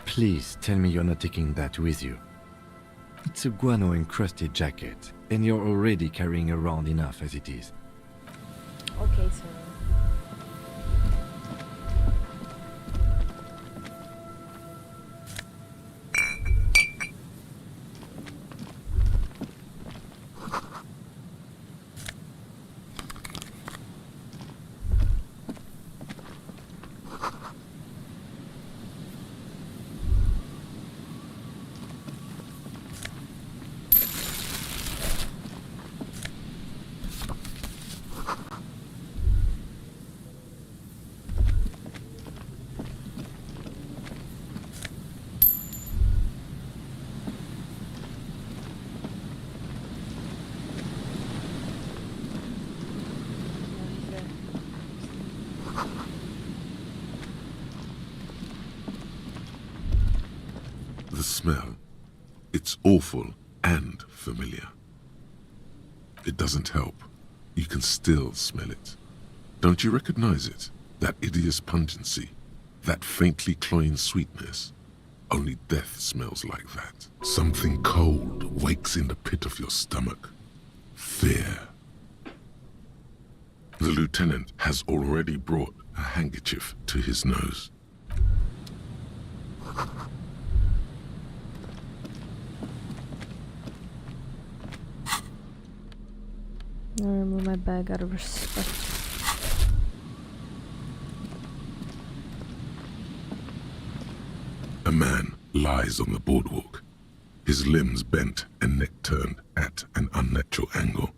Please tell me you're not taking that with you. It's a guano-encrusted jacket, and you're already carrying around enough as it is. Okay, sir. The smell, it's awful and familiar. It doesn't help. You can still smell it. Don't you recognize it? That hideous pungency, that faintly cloying sweetness. Only death smells like that. Something cold wakes in the pit of your stomach. Fear. The lieutenant has already brought a handkerchief to his nose. I'll remove my bag out of respect. A man lies on the boardwalk. his limbs bent and neck turned at an unnatural angle.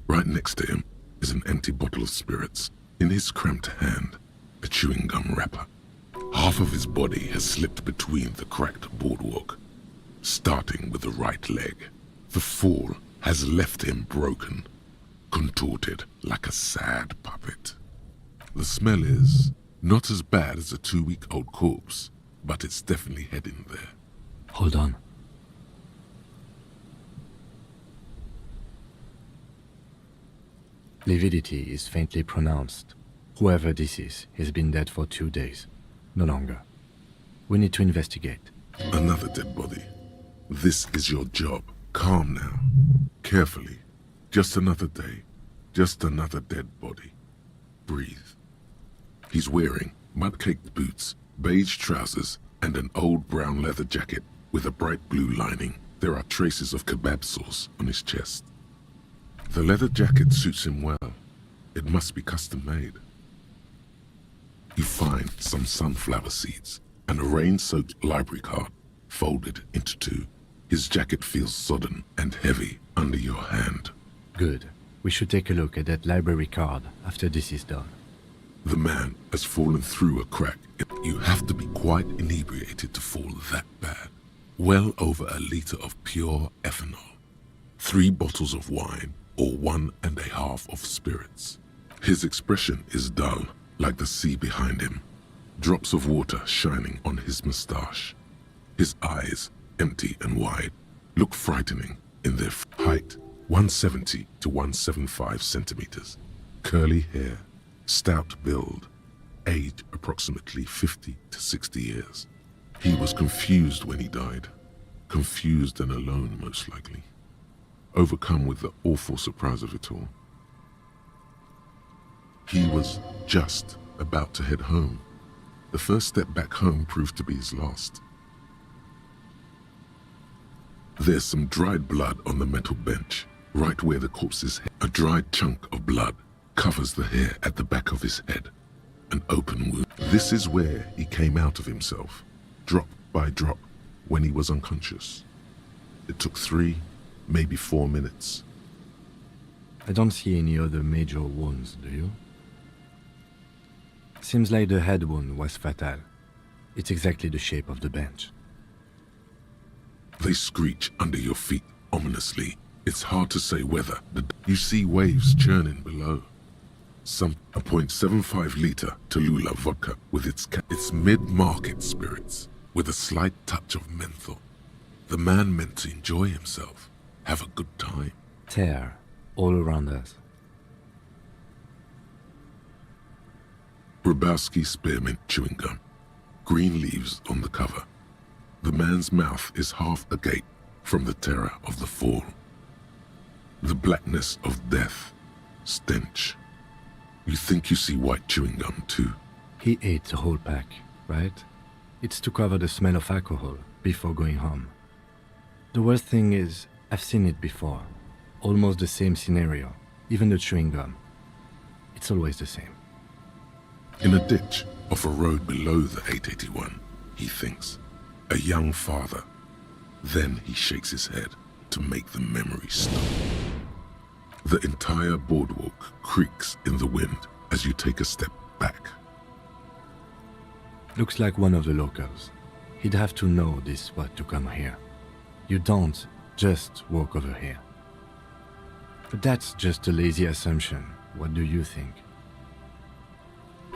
Right next to him is an empty bottle of spirits. In his cramped hand, a chewing gum wrapper. Half of his body has slipped between the cracked boardwalk, starting with the right leg. The fall has left him broken, contorted like a sad puppet. The smell is not as bad as a 2-week-old corpse, but it's definitely heading there. Hold on. Lividity is faintly pronounced. Whoever this is has been dead for 2 days. No longer. We need to investigate. Another dead body. This is your job. Calm now. Carefully. Just another day. Just another dead body. Breathe. He's wearing mud-caked boots, beige trousers, and an old brown leather jacket with a bright blue lining. There are traces of kebab sauce on his chest. The leather jacket suits him well. It must be custom-made. You find some sunflower seeds and a rain-soaked library card folded into 2. His jacket feels sodden and heavy under your hand. Good. We should take a look at that library card after this is done. The man has fallen through a crack. You have to be quite inebriated to fall that bad. Well over a liter of pure ethanol. 3 bottles of wine or 1.5 of spirits. His expression is dull, like the sea behind him. Drops of water shining on his moustache. His eyes, empty and wide, look frightening in their height, 170 to 175 centimeters. Curly hair, stout build, age approximately 50 to 60 years. He was confused when he died. Confused and alone, most likely. Overcome with the awful surprise of it all. He was just about to head home. The first step back home proved to be his last. There's some dried blood on the metal bench, right where the corpse's head. A dried chunk of blood covers the hair at the back of his head. An open wound. This is where he came out of himself, drop by drop, when he was unconscious. It took 3, maybe 4 minutes. I don't see any other major wounds, do you? Seems like the head wound was fatal. It's exactly the shape of the bench. They screech under your feet ominously. It's hard to say whether. You see waves churning below. Some a 0.75 liter Tallulah vodka with its mid-market spirits, with a slight touch of menthol. The man meant to enjoy himself, have a good time. Tear all around us. Grabowski spearmint chewing gum. Green leaves on the cover. The man's mouth is half agape from the terror of the fall. The blackness of death. Stench. You think you see white chewing gum too? He ate the whole pack, right? It's to cover the smell of alcohol before going home. The worst thing is, I've seen it before. Almost the same scenario. Even the chewing gum. It's always the same. In a ditch off a road below the 881, he thinks. A young father. Then he shakes his head to make the memory stop. The entire boardwalk creaks in the wind as you take a step back. Looks like one of the locals. He'd have to know this spot to come here. You don't just walk over here. But that's just a lazy assumption. What do you think?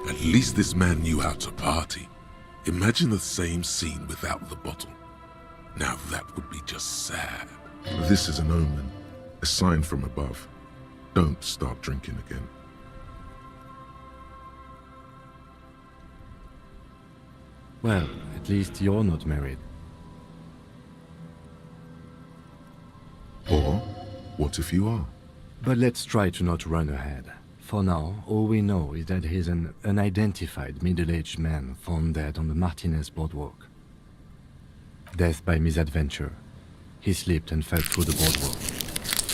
At least this man knew how to party. Imagine the same scene without the bottle. Now that would be just sad. This is an omen, a sign from above. Don't start drinking again. Well, at least you're not married. Or, what if you are? But let's try to not run ahead. For now, all we know is that he's an unidentified middle-aged man found dead on the Martinez boardwalk. Death by misadventure. He slipped and fell through the boardwalk.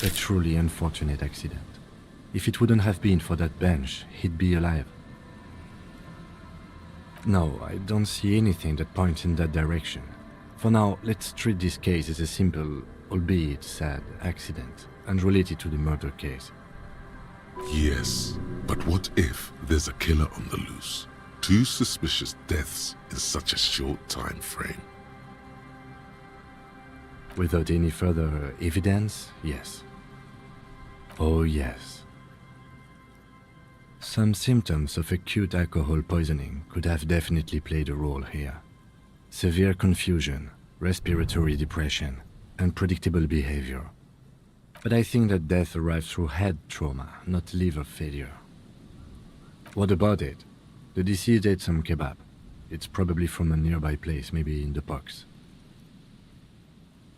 A truly unfortunate accident. If it wouldn't have been for that bench, he'd be alive. No, I don't see anything that points in that direction. For now, let's treat this case as a simple, albeit sad, accident, unrelated to the murder case. Yes, but what if there's a killer on the loose? 2 suspicious deaths in such a short time frame. Without any further evidence, yes. Oh yes. Some symptoms of acute alcohol poisoning could have definitely played a role here. Severe confusion, respiratory depression, unpredictable behavior. But I think that death arrived through head trauma, not liver failure. What about it? The deceased ate some kebab. It's probably from a nearby place, maybe in the box.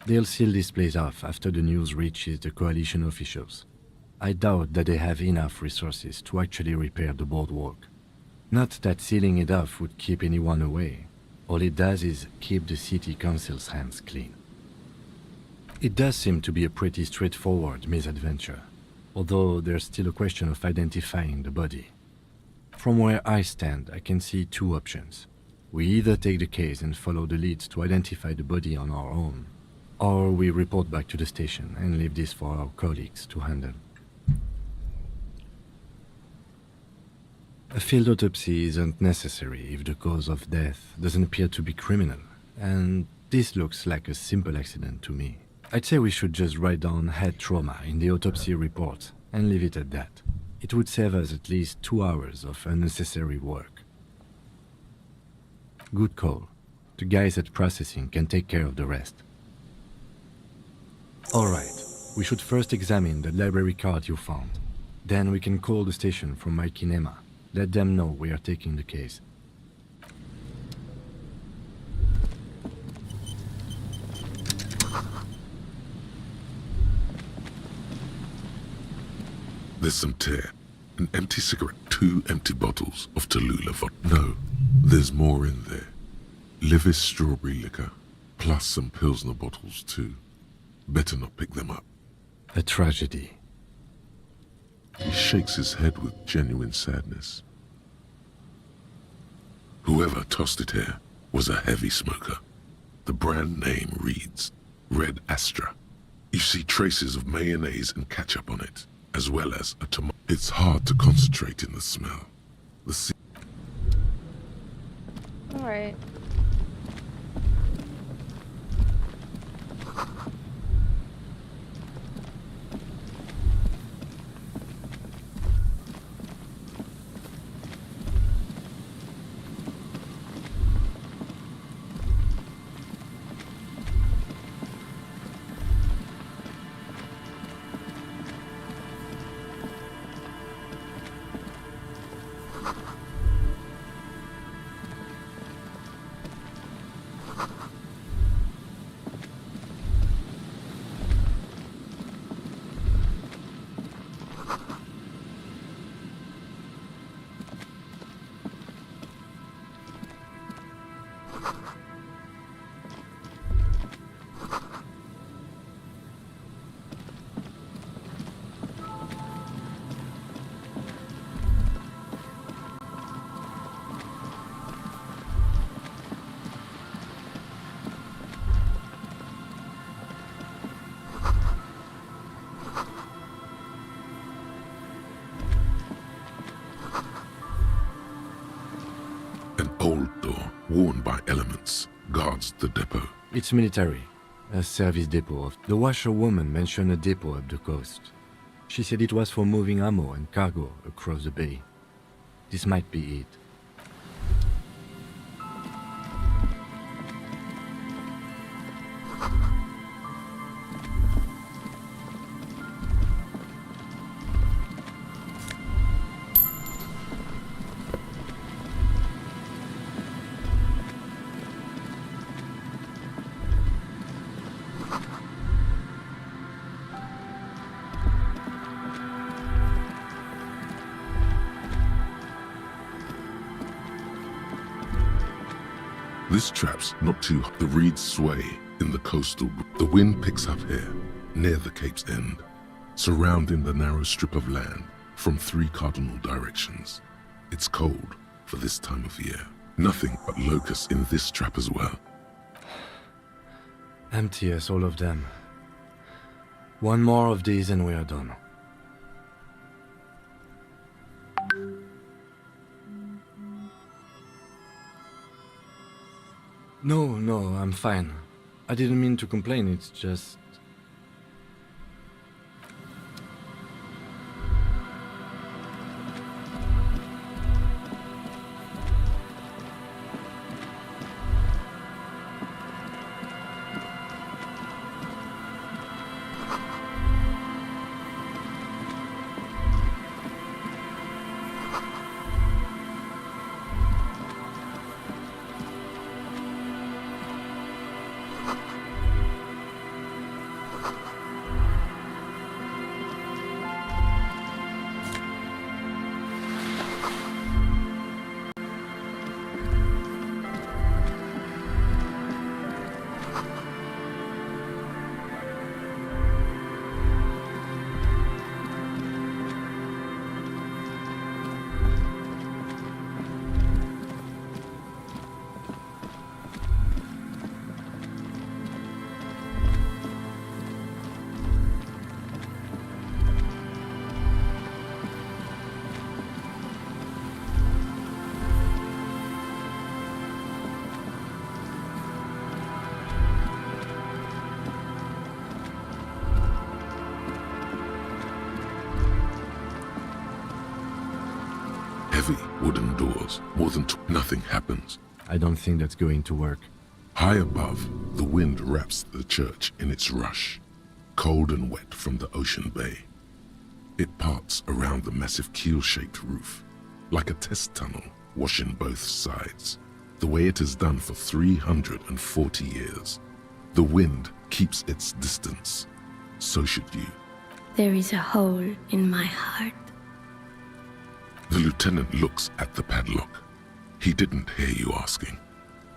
They'll seal this place off after the news reaches the coalition officials. I doubt that they have enough resources to actually repair the boardwalk. Not that sealing it off would keep anyone away. All it does is keep the city council's hands clean. It does seem to be a pretty straightforward misadventure, although there's still a question of identifying the body. From where I stand, I can see 2 options. We either take the case and follow the leads to identify the body on our own, or we report back to the station and leave this for our colleagues to handle. A field autopsy isn't necessary if the cause of death doesn't appear to be criminal, and this looks like a simple accident to me. I'd say we should just write down head trauma in the autopsy report and leave it at that. It would save us at least 2 hours of unnecessary work. Good call. The guys at processing can take care of the rest. Alright, we should first examine the library card you found. Then we can call the station from my kinema. Let them know we are taking the case. There's some tear, an empty cigarette, 2 empty bottles of Tallulah vodka. No, there's more in there. Livis strawberry liquor, plus some Pilsner bottles too. Better not pick them up. A tragedy. He shakes his head with genuine sadness. Whoever tossed it here was a heavy smoker. The brand name reads Red Astra. You see traces of mayonnaise and ketchup on it, as well as a tomato. It's hard to concentrate in the smell. Alright. Old door, worn by elements, guards the depot. It's military. A service depot. The washerwoman mentioned a depot up the coast. She said it was for moving ammo and cargo across the bay. This might be it. This trap's not too hot. The reeds sway in the coastal. The wind picks up here, near the Cape's end, surrounding the narrow strip of land from 3 cardinal directions. It's cold for this time of year. Nothing but locusts in this trap as well. Empty as all of them. One more of these and we are done. No, I'm fine. I didn't mean to complain, it's just... Heavy wooden doors, more than nothing happens. I don't think that's going to work. High above, the wind wraps the church in its rush, cold and wet from the ocean bay. It parts around the massive keel-shaped roof, like a test tunnel, washing both sides, the way it has done for 340 years. The wind keeps its distance. So should you. There is a hole in my heart. The lieutenant looks at the padlock. He didn't hear you asking.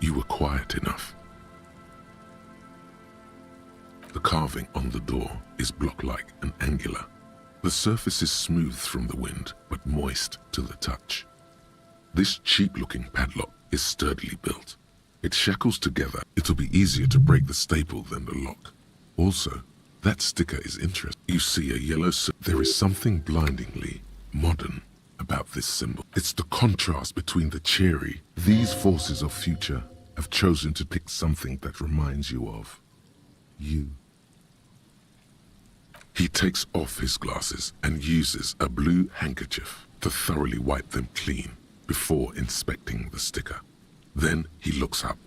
You were quiet enough. The carving on the door is block-like and angular. The surface is smooth from the wind, but moist to the touch. This cheap-looking padlock is sturdily built. It shackles together. It'll be easier to break the staple than the lock. Also, that sticker is interesting. You see a yellow... There is something blindingly modern about this symbol. It's the contrast between the cheery. These forces of future have chosen to pick something that reminds you of you. He takes off his glasses and uses a blue handkerchief to thoroughly wipe them clean before inspecting the sticker. Then he looks up,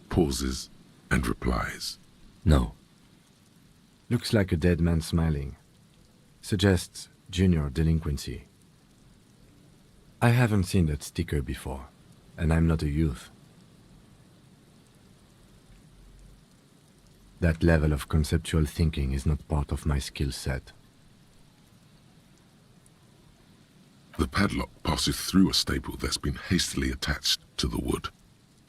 pauses, and replies. No. Looks like a dead man smiling. Suggests junior delinquency. I haven't seen that sticker before, and I'm not a youth. That level of conceptual thinking is not part of my skill set. The padlock passes through a staple that's been hastily attached to the wood.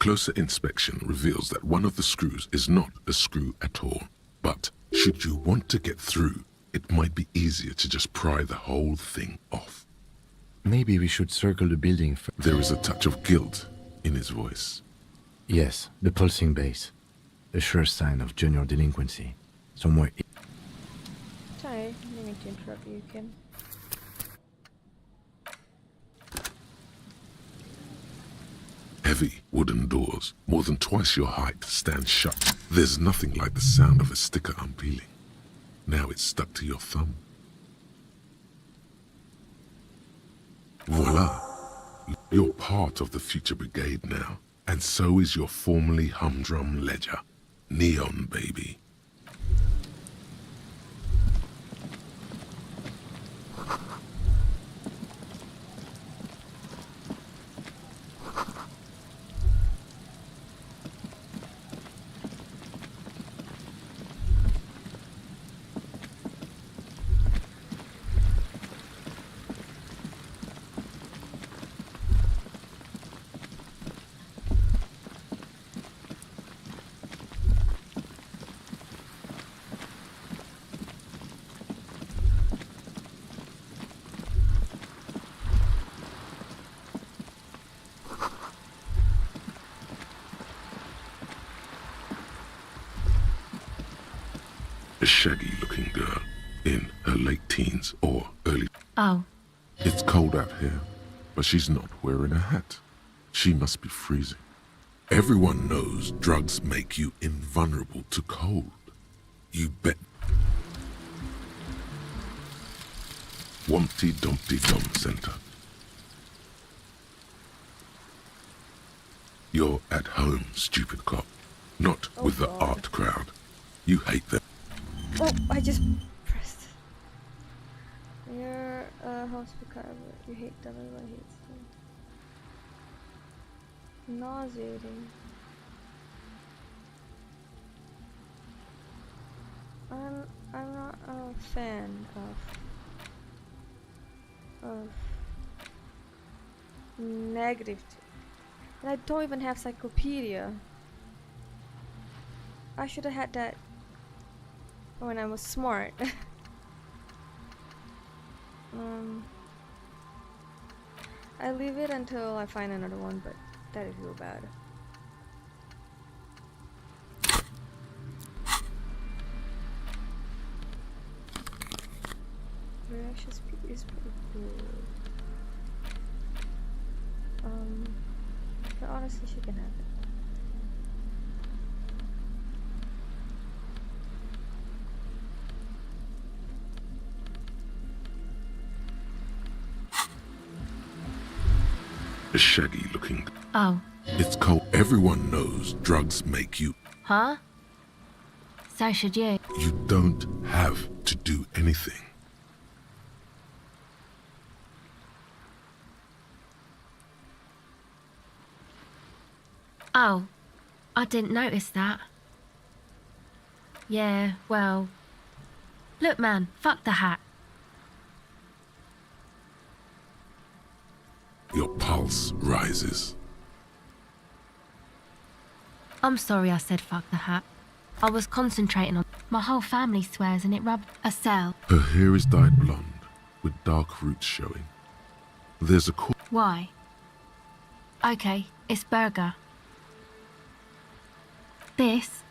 Closer inspection reveals that one of the screws is not a screw at all. But should you want to get through, it might be easier to just pry the whole thing off. Maybe we should circle the building first. There is a touch of guilt in his voice. Yes, the pulsing base. A sure sign of junior delinquency. Somewhere... Sorry, I didn't mean to interrupt you, Kim. Heavy wooden doors, more than twice your height, stand shut. There's nothing like the sound of a sticker unpeeling. Now it's stuck to your thumb. Voila! You're part of the future brigade now, and so is your formerly humdrum ledger. Neon, baby. A shaggy-looking girl in her late teens or early... Oh. It's cold out here, but she's not wearing a hat. She must be freezing. Everyone knows drugs make you invulnerable to cold. You bet. Wumpty Dumpty Dum Center. You're at home, stupid cop. Not with the art crowd. You hate them. Oh, I just pressed. You're a hospital. You hate them. Everyone hates them. Nauseating. I'm not a fan of negative. And I don't even have Cyclopedia. I should have had that when I was smart. I leave it until I find another one, but that is real bad. Reactions is pretty cool. But honestly, she can have it. A shaggy-looking... Oh. It's cold. Everyone knows drugs make you... Huh? So should you. You don't have to do anything. Oh. I didn't notice that. Yeah, well... Look, man, fuck the hat. Your pulse rises. I'm sorry I said fuck the hat. I was concentrating on... My whole family swears and it rubbed a cell. Her hair is dyed blonde, with dark roots showing. There's a... Why? Okay, it's Burger. This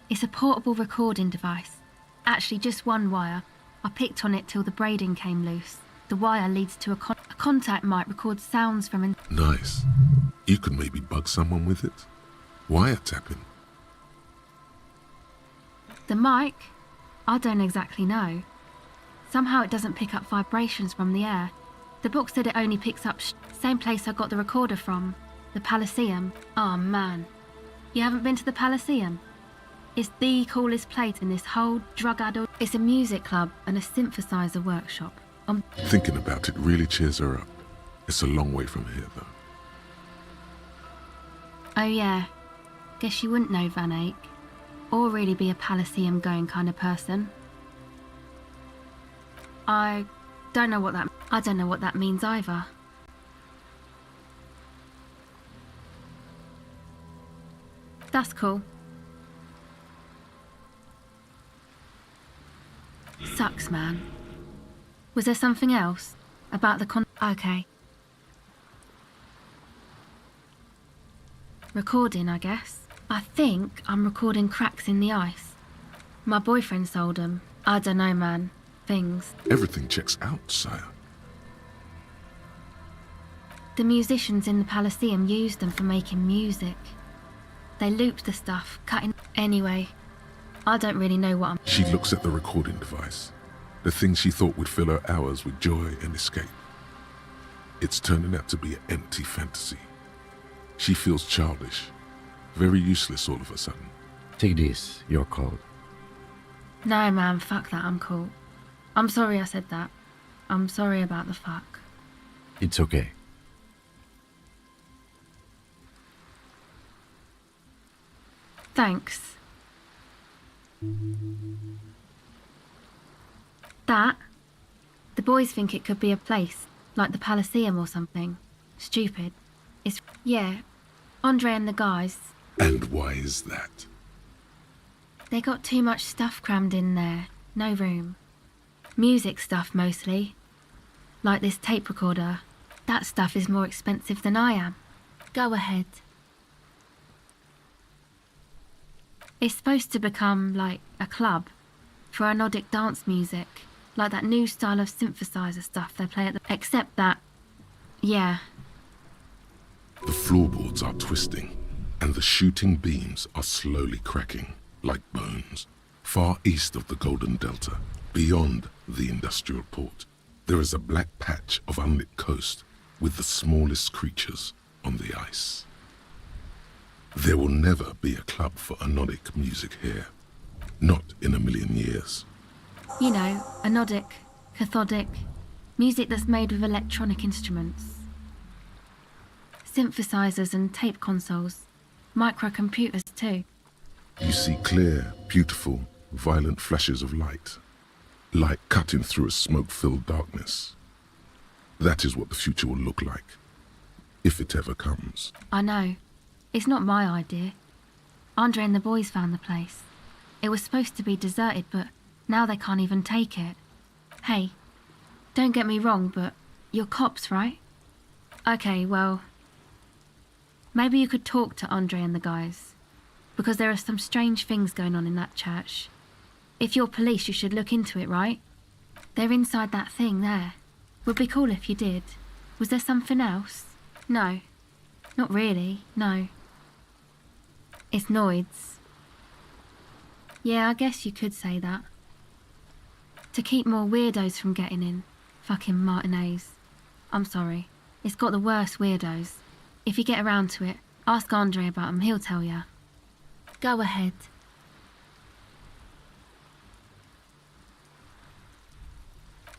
is a portable recording device. Actually, just one wire. I picked on it till the braiding came loose. The wire leads to a contact mic records sounds from... Nice. You could maybe bug someone with it. Wiretapping. The mic? I don't exactly know. Somehow it doesn't pick up vibrations from the air. The book said it only picks up same place I got the recorder from. The Palaceum. Oh man. You haven't been to the Palaceum? It's the coolest place in this whole drug-addled... It's a music club and a synthesizer workshop. Thinking about it really cheers her up. It's a long way from here, though. Oh yeah. Guess you wouldn't know Van Eyck. Or really be a Palaceum going kind of person. I don't know what that means either. That's cool. Sucks, man. Was there something else? About the Okay. Recording, I guess. I think I'm recording cracks in the ice. My boyfriend sold them. I don't know, man. Things. Everything checks out, sire. The musicians in the Palaceum used them for making music. They looped the stuff, cutting... Anyway, I don't really know what I'm... She looks at the recording device. The thing she thought would fill her hours with joy and escape. It's turning out to be an empty fantasy. She feels childish. Very useless all of a sudden. Take this, you're cold. No, man, fuck that, I'm cool. I'm sorry I said that. I'm sorry about the fuck. It's okay. Thanks. That? The boys think it could be a place, like the Palaceum or something. Stupid. It's... Yeah. Andre and the guys. And why is that? They got too much stuff crammed in there. No room. Music stuff, mostly. Like this tape recorder. That stuff is more expensive than I am. Go ahead. It's supposed to become, like, a club. for anodic dance music, like that new style of synthesizer stuff they play at the... Except that, yeah. The floorboards are twisting, and the shooting beams are slowly cracking, like bones. Far east of the Golden Delta, beyond the industrial port, there is a black patch of unlit coast with the smallest creatures on the ice. There will never be a club for anodic music here. Not in a million years. You know, anodic, cathodic, music that's made with electronic instruments. Synthesizers and tape consoles. Microcomputers too. You see clear, beautiful, violent flashes of light. Light cutting through a smoke-filled darkness. That is what the future will look like. If it ever comes. I know. It's not my idea. Andre and the boys found the place. It was supposed to be deserted, but now they can't even take it. Hey, don't get me wrong, but you're cops, right? Okay, well, maybe you could talk to Andre and the guys, because there are some strange things going on in that church. If you're police, you should look into it, right? They're inside that thing there. Would be cool if you did. Was there something else? No. Not really, no. It's Noids. Yeah, I guess you could say that. To keep more weirdos from getting in. Fucking Martinez. I'm sorry. It's got the worst weirdos. If you get around to it, ask Andre about them, he'll tell ya. Go ahead.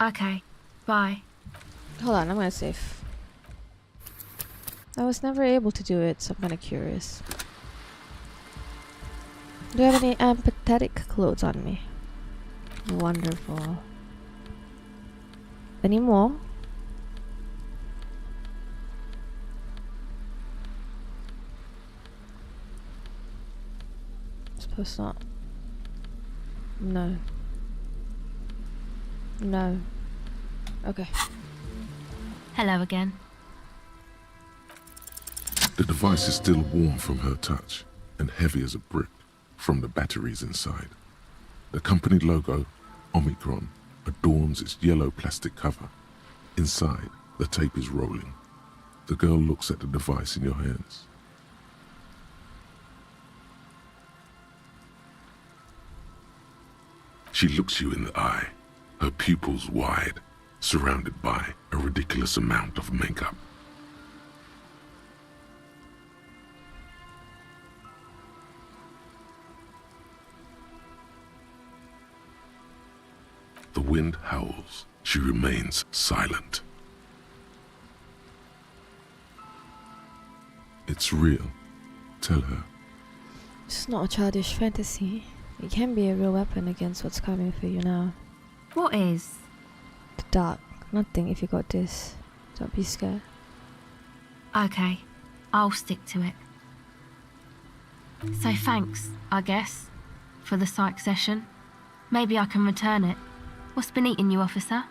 Okay, bye. Hold on, I'm gonna save. I was never able to do it, so I'm kinda curious. Do you have any empathetic clothes on me? Wonderful. Any more? Suppose not. No. No. Okay. Hello again. The device is still warm from her touch and heavy as a brick from the batteries inside. The company logo, Omicron, adorns its yellow plastic cover. Inside, the tape is rolling. The girl looks at the device in your hands. She looks you in the eye, her pupils wide, surrounded by a ridiculous amount of makeup. The wind howls. She remains silent. It's real. Tell her. It's not a childish fantasy. It can be a real weapon against what's coming for you now. What is? The dark. Nothing if you got this. Don't be scared. Okay, I'll stick to it. So thanks, I guess, for the psych session. Maybe I can return it. What's been eating you, officer?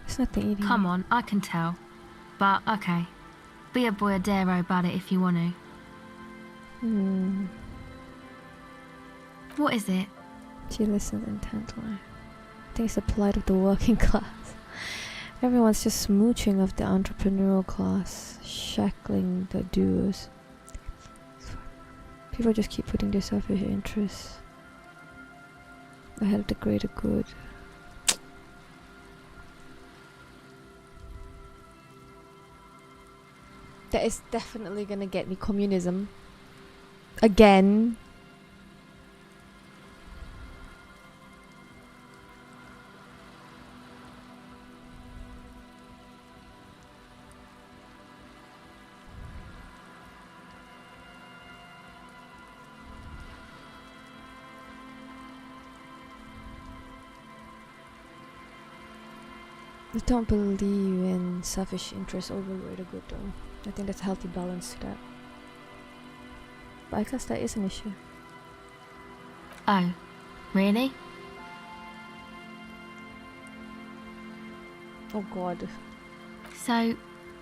It's nothing eating. Come on, I can tell. But, okay. Be a boyadero about it if you want to. What is it? She listens intently. I think it's the plight of the working class. Everyone's just smooching of the entrepreneurial class, shackling the doers. People just keep putting their selfish interests ahead of the greater good. That is definitely gonna get me communism. Again. I don't believe in selfish interest over greater good though. I think that's a healthy balance to that. But I guess that is an issue. Oh, really? Oh god. So,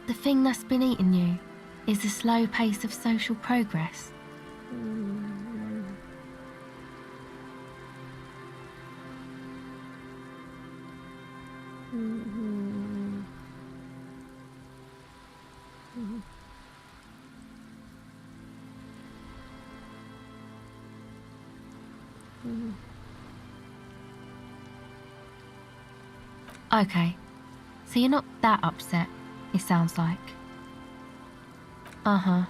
the thing that's been eating you is the slow pace of social progress? Mhm. Mhm. Okay, so you're not that upset, it sounds like. Uh-huh.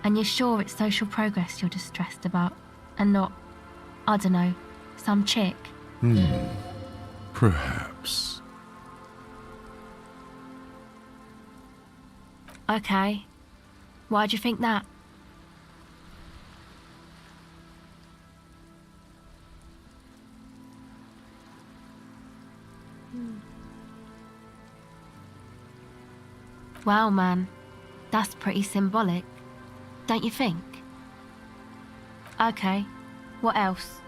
And you're sure it's social progress you're distressed about, and not, I don't know, some chick? Perhaps. Okay. Why'd you think that? Wow, man. That's pretty symbolic, don't you think? Okay. What else?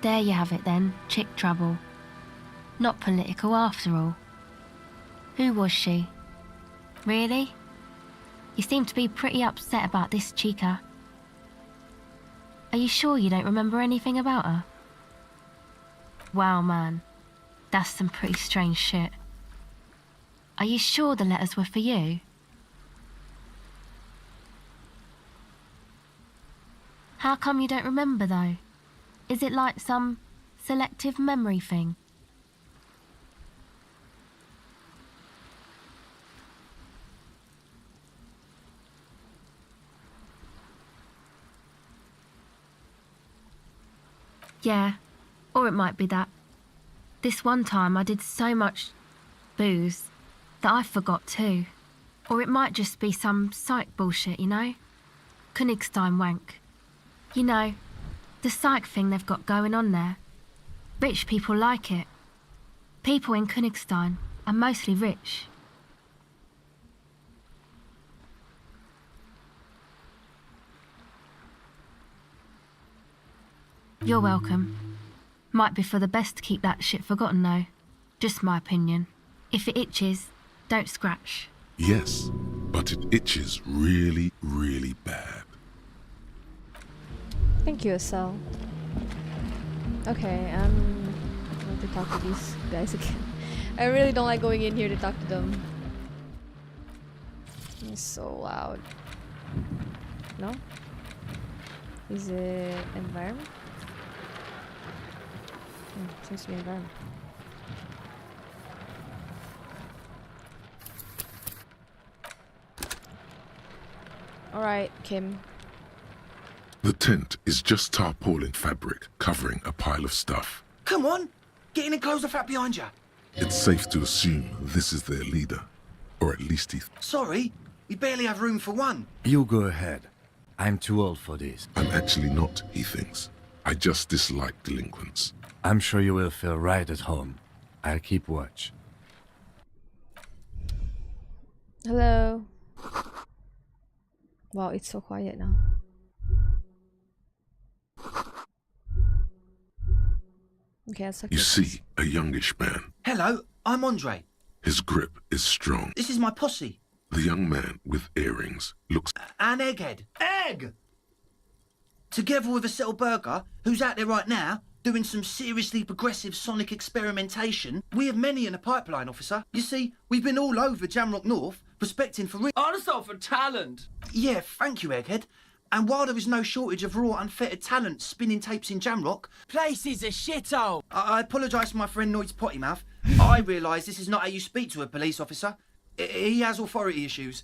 There you have it then, chick trouble. Not political after all. Who was she? Really? You seem to be pretty upset about this chica. Are you sure you don't remember anything about her? Wow, man. That's some pretty strange shit. Are you sure the letters were for you? How come you don't remember, though? Is it like some selective memory thing? Yeah, or it might be that. This one time I did so much booze that I forgot too. Or it might just be some psych bullshit, you know? Königstein wank. You know, the psych thing they've got going on there. Rich people like it. People in Königstein are mostly rich. You're welcome. Might be for the best to keep that shit forgotten though. Just my opinion. If it itches, don't scratch. Yes, but it itches really, really bad. Thank you, Asel. Okay, I'm going to talk to these guys again. I really don't like going in here to talk to them. It's so loud. No? Is it environment? Seems to be environment. Alright, Kim. The tent is just tarpaulin fabric covering a pile of stuff. Come on! Get in and close the flap behind you. It's safe to assume this is their leader. Or at least he... Sorry, we barely have room for one. You go ahead. I'm too old for this. I'm actually not, he thinks. I just dislike delinquents. I'm sure you will feel right at home. I'll keep watch. Hello. Wow, it's so quiet now. Okay, let's You see, a youngish man. Hello, I'm Andre. His grip is strong. This is my posse. The young man with earrings looks... An egghead. Egg! Together with a settled burger, who's out there right now, doing some seriously progressive sonic experimentation. We have many in the pipeline, officer. You see, we've been all over Jamrock North, prospecting for... Also for talent! Yeah, thank you, Egghead. And while there is no shortage of raw, unfettered talent spinning tapes in Jamrock... Place is a shithole! I apologise for my friend Noid's potty mouth. I realise this is not how you speak to a police officer. He has authority issues.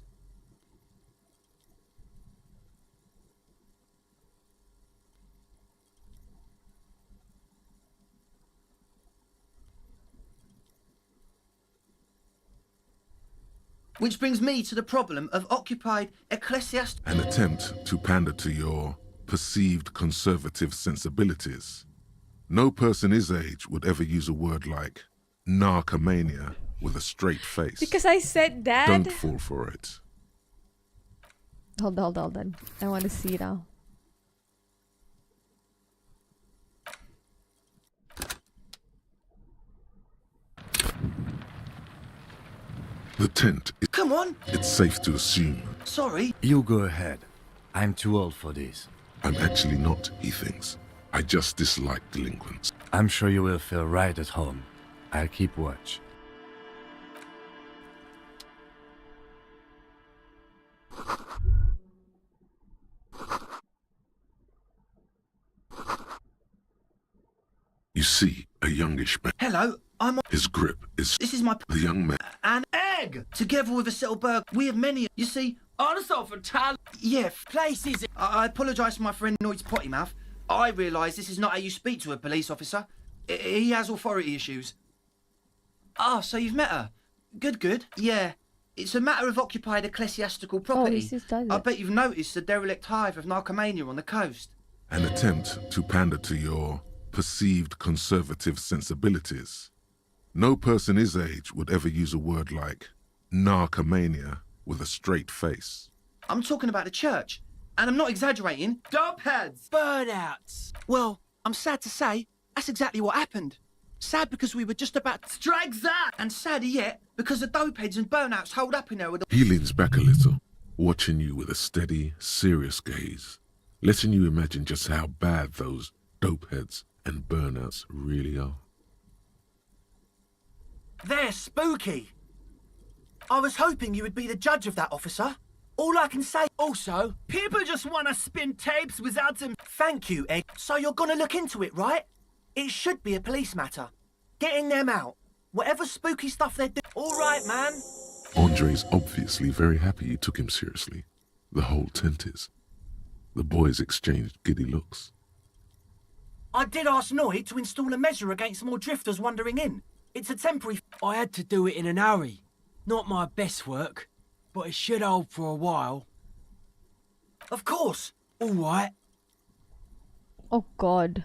Which brings me to the problem of occupied ecclesiast... An attempt to pander to your perceived conservative sensibilities. No person his age would ever use a word like narcomania with a straight face. Because I said that. Don't fall for it. Hold on. I want to see now. The tent is... Come on! It's safe to assume. Sorry. You go ahead. I'm too old for this. I'm actually not, he thinks. I just dislike delinquents. I'm sure you will feel right at home. I'll keep watch. You see a youngish man. Hello, I'm... His grip is... This is my... The young man. An egg! Together with a Settlberg, we have many... You see... Also for tal... Yeah, places... I apologise for my friend Noid's potty mouth. I realise this is not how you speak to a police officer. He has authority issues. Ah, so you've met her. Good. Yeah. It's a matter of occupied ecclesiastical property. I bet you've noticed the derelict hive of narcomania on the coast. An attempt to pander to your perceived conservative sensibilities. No person his age would ever use a word like narcomania with a straight face. I'm talking about the church, and I'm not exaggerating. Dopeheads! Burnouts! Well, I'm sad to say, that's exactly what happened. Sad because we were just about to strike that! And sadder yet, because the dopeheads and burnouts hold up in there with... He leans back a little, watching you with a steady, serious gaze, letting you imagine just how bad those dopeheads and burnouts really are. They're spooky. I was hoping you would be the judge of that, officer. All I can say... Also, people just want to spin tapes without them... Thank you, Egg. So you're gonna look into it, right? It should be a police matter. Getting them out. Whatever spooky stuff they're doing... All right, man. Andre's obviously very happy you took him seriously. The whole tent is. The boys exchanged giddy looks. I did ask Noid to install a measure against more drifters wandering in. It's a temporary... I had to do it in an hurry. Not my best work, but it should hold for a while. Of course. All right. Oh, God.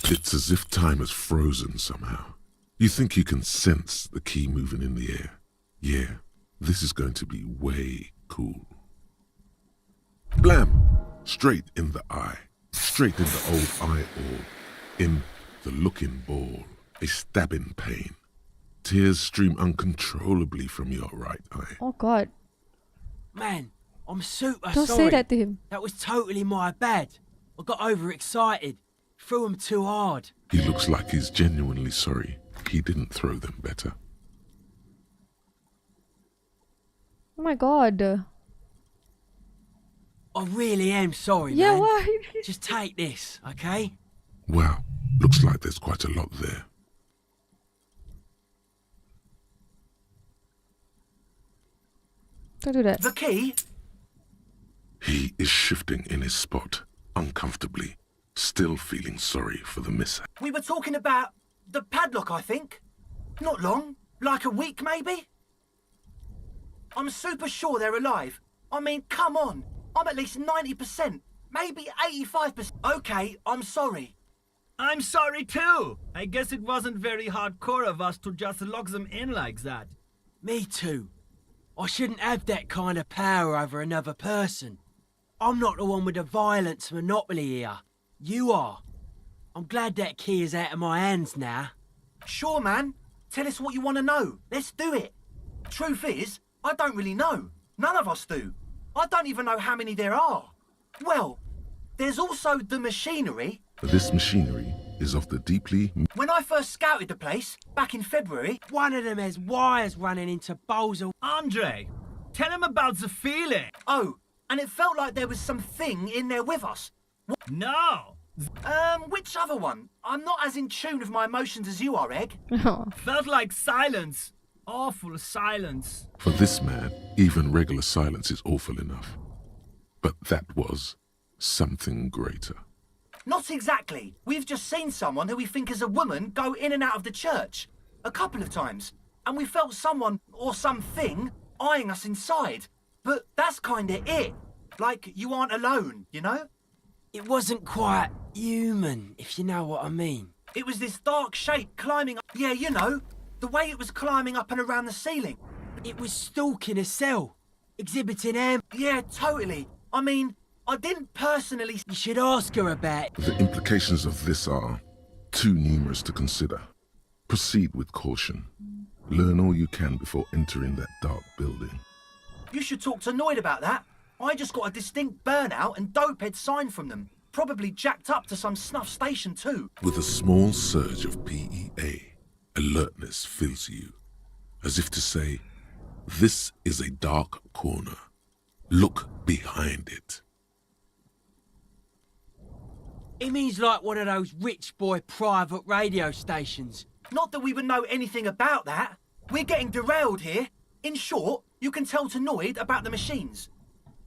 It's as if time has frozen somehow. You think you can sense the key moving in the air. Yeah, this is going to be way cool. Blam! Straight in the eye. Straight in the old eye all. In the looking ball. A stabbing pain. Tears stream uncontrollably from your right eye. Oh, God. Man, I'm super Don't sorry. say that to him. That was totally my bad. I got overexcited. Threw him too hard. He looks like he's genuinely sorry he didn't throw them better. Oh my God. I really am sorry, Yeah, man. why? Just take this, okay? Wow, looks like there's quite a lot there. Don't do that. The key? He is shifting in his spot, uncomfortably, still feeling sorry for the mishap. We were talking about the padlock, I think. Not long. Like a week, maybe? I'm super sure they're alive. I mean, come on. I'm at least 90%. Maybe 85%. Okay, I'm sorry. I'm sorry too. I guess it wasn't very hardcore of us to just lock them in like that. Me too. I shouldn't have that kind of power over another person. I'm not the one with the violence monopoly here. You are. I'm glad that key is out of my hands now. Sure, man. Tell us what you want to know. Let's do it. Truth is, I don't really know. None of us do. I don't even know how many there are. Well, there's also the machinery. This machinery is of the deeply... When I first scouted the place, back in February... One of them has wires running into bowls of... Andre, tell him about the feeling. Oh, and it felt like there was something in there with us. What? No. Which other one? I'm not as in tune with my emotions as you are, Egg. Felt like silence. Awful silence. For this man, even regular silence is awful enough. But that was something greater. Not exactly. We've just seen someone who we think is a woman go in and out of the church. A couple of times. And we felt someone, or something, eyeing us inside. But that's kinda it. Like, you aren't alone, you know? It wasn't quite human, if you know what I mean. It was this dark shape climbing up. Yeah, you know. The way it was climbing up and around the ceiling. It was stalking a cell. Exhibiting am. Yeah, totally. I mean, I didn't personally... You should ask her about it. The implications of this are too numerous to consider. Proceed with caution. Learn all you can before entering that dark building. You should talk to Noid about that. I just got a distinct burnout and dopehead sign from them. Probably jacked up to some snuff station too. With a small surge of PEA, alertness fills you. As if to say, This is a dark corner. Look behind it. It means like one of those rich boy private radio stations. Not that we would know anything about that. We're getting derailed here. In short, you can tell to Noid about the machines.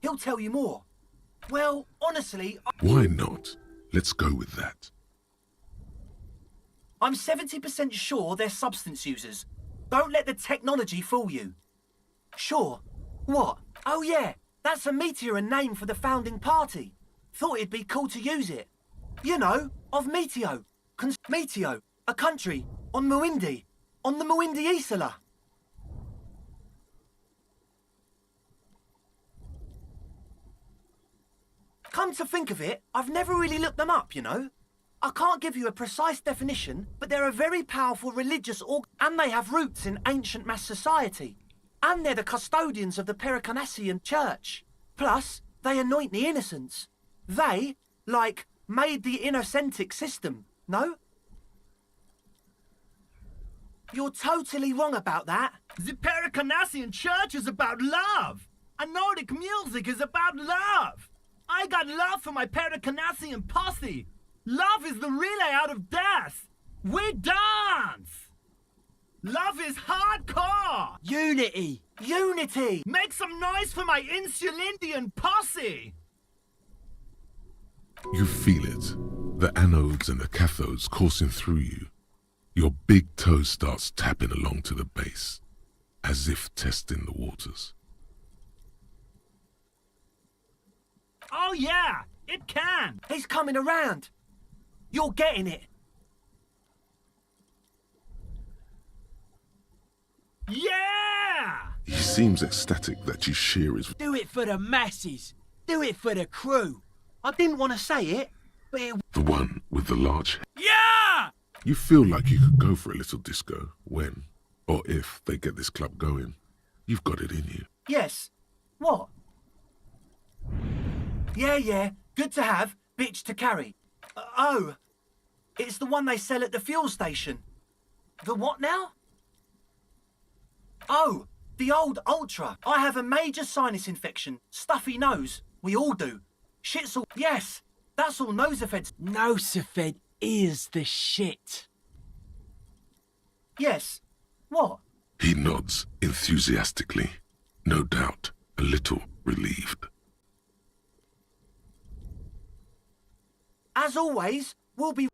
He'll tell you more. Well, honestly... Why not? Let's go with that. I'm 70% sure they're substance users. Don't let the technology fool you. Sure. What? Oh yeah, that's a meteor name for the founding party. Thought it'd be cool to use it. You know, of Meteo. Meteo, a country, on Muindi. On the Muindi Isla. Come to think of it, I've never really looked them up, you know. I can't give you a precise definition, but they're a very powerful religious and they have roots in ancient mass society. And they're the custodians of the Pericarnassian church. Plus, they anoint the innocents. They, like, made the innocentic system, no? You're totally wrong about that. The Pericarnassian church is about love. And Nordic music is about love. I got love for my Pericarnassian posse. Love is the relay out of death. We dance. Love is hardcore. Unity. Unity. Make some noise for my Insulindian posse. You feel it. The anodes and the cathodes coursing through you. Your big toe starts tapping along to the base, as if testing the waters. Oh yeah, it can. He's coming around. You're getting it. Yeah! He seems ecstatic that you shear his... Do it for the masses. Do it for the crew. I didn't want to say it, but it... The one with the large head. Yeah! You feel like you could go for a little disco when, or if, they get this club going. You've got it in you. Yes. What? Yeah. Good to have, bitch to carry. Oh. It's the one they sell at the fuel station. The what now? Oh, the old Ultra. I have a major sinus infection. Stuffy nose. We all do. Shit's all... Yes, that's all Nosafed's... Nosafed is the shit. Yes. What? He nods enthusiastically, no doubt a little relieved. As always, we'll be...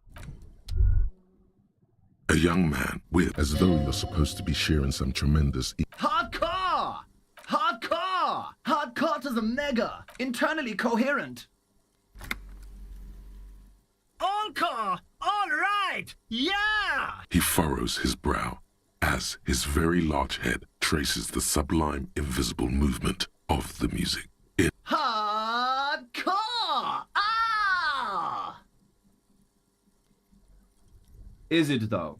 A young man with, as though you're supposed to be sharing some tremendous... Hardcore! Hardcore! Hardcore to the mega! Internally coherent. All core! All right! Yeah! He furrows his brow as his very large head traces the sublime invisible movement of the music. Hardcore! Ah! Is it though?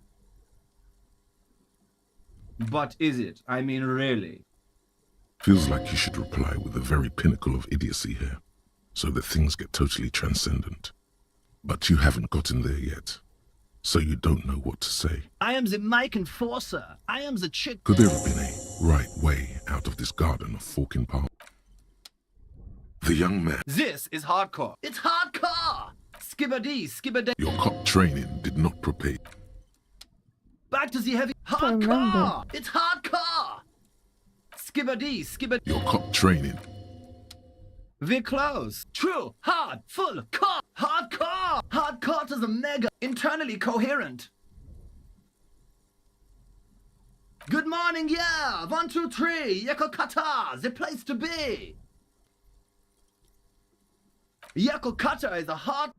But is it? I mean, really? Feels like you should reply with the very pinnacle of idiocy here, so that things get totally transcendent. But you haven't gotten there yet, so you don't know what to say. I am the mic enforcer. I am the chick. Could there have been a right way out of this garden of forking paths? The young man... This is hardcore. It's hardcore! Skibbity, skibbity. Your cop training did not prepare. Back to the heavy... Hardcore! It's hardcore! Skibbity, skibbity. Your cop training... We're close. True, hard, full, core, hardcore. Hardcore to the mega, internally coherent. Good morning, yeah. 1, 2, 3. Yakokata, the place to be. Yakokata is a hard.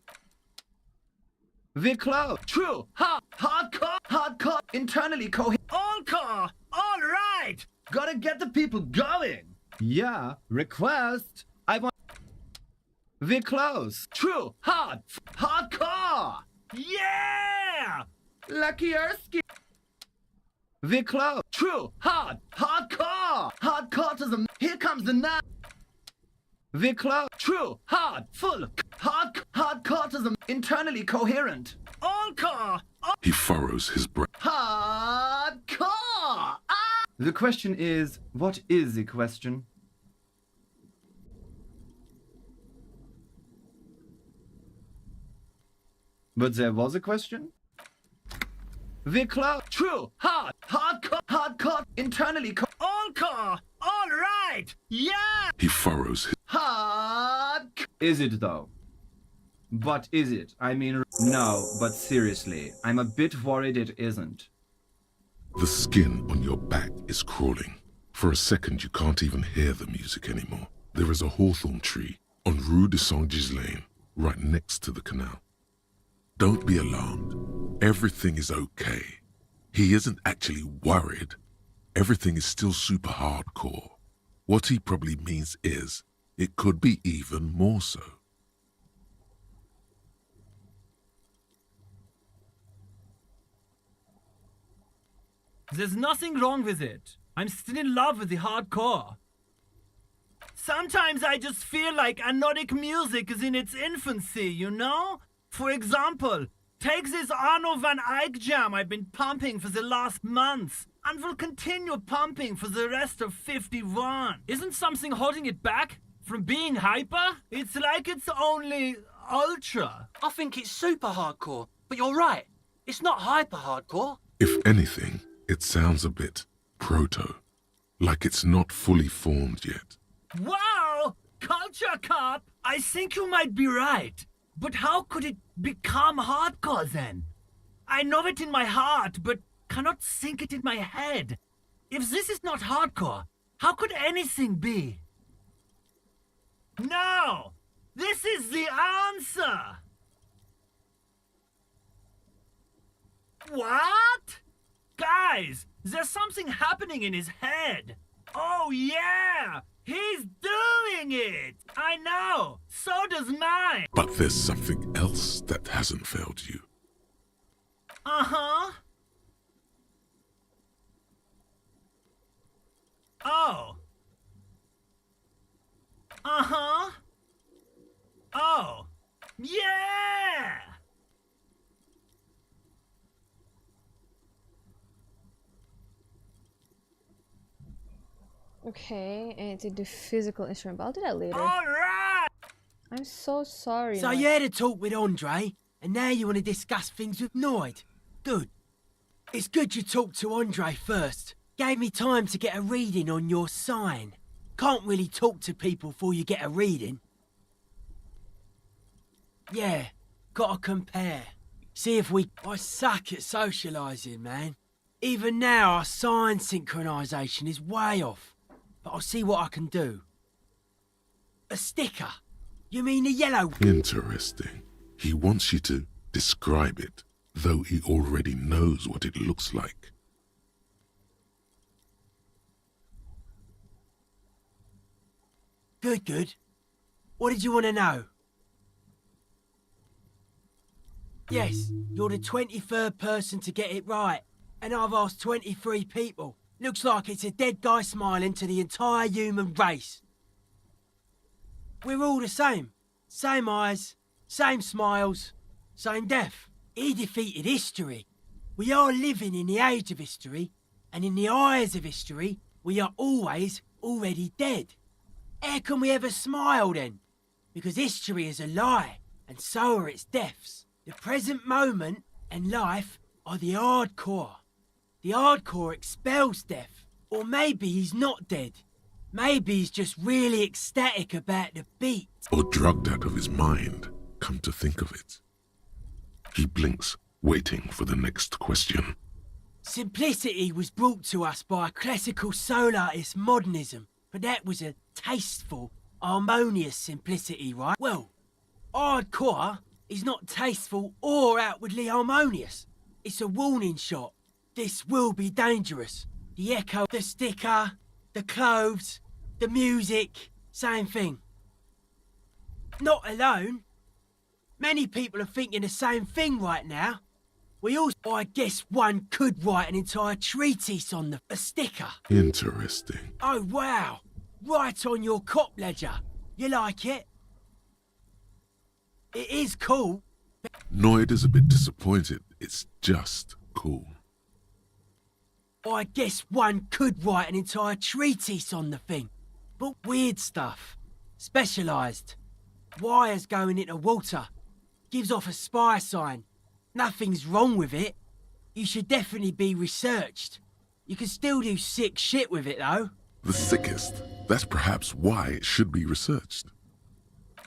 We're close. True, hard, hardcore, hardcore, internally coherent. All core, all right. Gotta get the people going. Yeah, request. I want... We're close. True. Hard. Hardcore. Yeah! Lucky Ersky. We're close. True. Hard. Hardcore. Hardcore to the... Here comes the night. We're close. True. Hard. Full. Hardcore to the... Internally coherent. All core. He furrows his brow. Hardcore. Ah! The question is, what is the question? But there was a question? The club. True. Hardcore. Internally all car. All right. Yeah. He furrows his... Hard. Is it though? But is it? I mean, no, but seriously, I'm a bit worried it isn't. The skin on your back is crawling. For a second, you can't even hear the music anymore. There is a hawthorn tree on Rue de Saint-Ghislain, right next to the canal. Don't be alarmed. Everything is okay. He isn't actually worried. Everything is still super hardcore. What he probably means is, it could be even more so. There's nothing wrong with it. I'm still in love with the hardcore. Sometimes I just feel like anodic music is in its infancy, you know? For example, take this Arno van Eyck jam I've been pumping for the last month, and will continue pumping for the rest of 51. Isn't something holding it back from being hyper? It's like it's only ultra. I think it's super hardcore, but you're right. It's not hyper hardcore. If anything, it sounds a bit proto, like it's not fully formed yet. Wow! Culture Cop! I think you might be right. But how could it become hardcore then? I know it in my heart, but cannot think it in my head. If this is not hardcore, how could anything be? No! This is the answer! What? Guys, there's something happening in his head. Oh yeah! He's doing it! I know! So does mine! But there's something else that hasn't failed you. Uh-huh. Oh. Uh-huh. Oh. Yeah! Okay, and to do physical instrument, but I'll do that later. Alright! I'm so sorry. So you had a talk with Andre, and now you want to discuss things with Noid. Good. It's good you talked to Andre first. Gave me time to get a reading on your sign. Can't really talk to people before you get a reading. Yeah, gotta compare. See if we... I suck at socialising, man. Even now, our sign synchronisation is way off. But I'll see what I can do. A sticker? You mean the yellow... Interesting. He wants you to describe it, though he already knows what it looks like. Good, good. What did you want to know? Yes, you're the 23rd person to get it right. And I've asked 23 people. Looks like it's a dead guy smiling to the entire human race. We're all the same. Same eyes, same smiles, same death. He defeated history. We are living in the age of history, and in the eyes of history, we are always already dead. How can we ever smile then? Because history is a lie, and so are its deaths. The present moment and life are the hardcore. The hardcore expels death. Or maybe he's not dead. Maybe he's just really ecstatic about the beat. Or drugged out of his mind, come to think of it. He blinks, waiting for the next question. Simplicity was brought to us by classical soul artist modernism, but that was a tasteful, harmonious simplicity, right? Well, hardcore is not tasteful or outwardly harmonious. It's a warning shot. This will be dangerous. The echo, the sticker, the clothes, the music, same thing. Not alone. Many people are thinking the same thing right now. We also, I guess one could write an entire treatise on a sticker. Interesting. Oh wow, right on your cop ledger. You like it? It is cool. Noid is a bit disappointed. It's just cool. I guess one could write an entire treatise on the thing. But weird stuff. Specialised. Wires going into water. Gives off a spy sign. Nothing's wrong with it. You should definitely be researched. You can still do sick shit with it, though. The sickest. That's perhaps why it should be researched.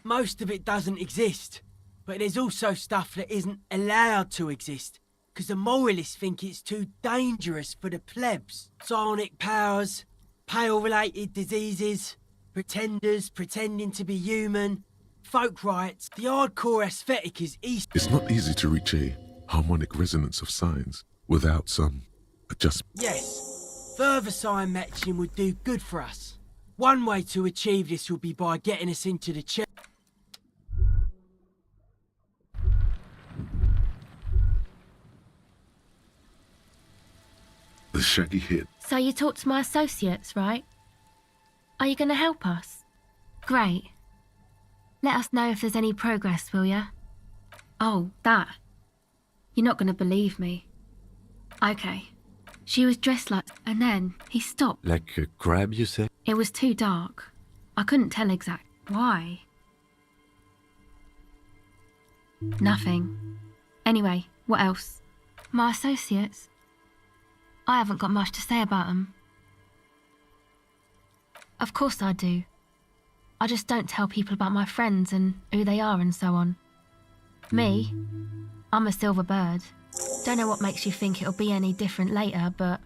Most of it doesn't exist. But there's also stuff that isn't allowed to exist. Because the moralists think it's too dangerous for the plebs. Psionic powers, pale-related diseases, pretenders pretending to be human, folk rights. The hardcore aesthetic is easy. It's not easy to reach a harmonic resonance of signs without some adjustment. Yes, further sign matching would do good for us. One way to achieve this would be by getting us into the church. The shaggy head. So you talked to my associates, right? Are you going to help us? Great. Let us know if there's any progress, will ya? Oh, that. You're not going to believe me. Okay. She was dressed like... And then he stopped. Like a crab, you say? It was too dark. I couldn't tell exact why. Nothing. Anyway, what else? My associates. I haven't got much to say about them. Of course I do. I just don't tell people about my friends and who they are and so on. Me? I'm a silver bird. Don't know what makes you think it'll be any different later, but...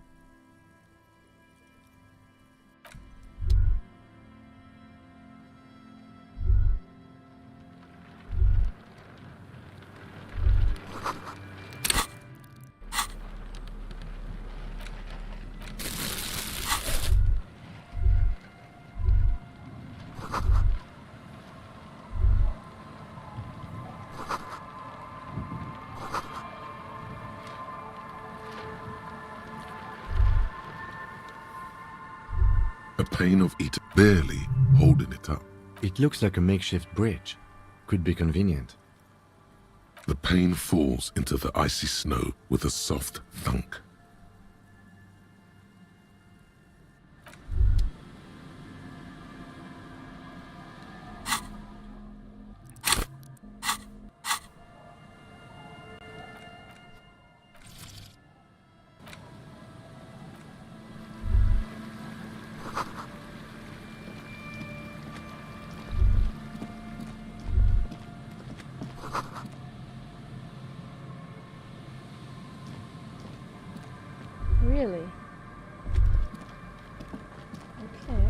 A pane of eater barely holding it up. It looks like a makeshift bridge. Could be convenient. The pane falls into the icy snow with a soft thunk. Really? Okay.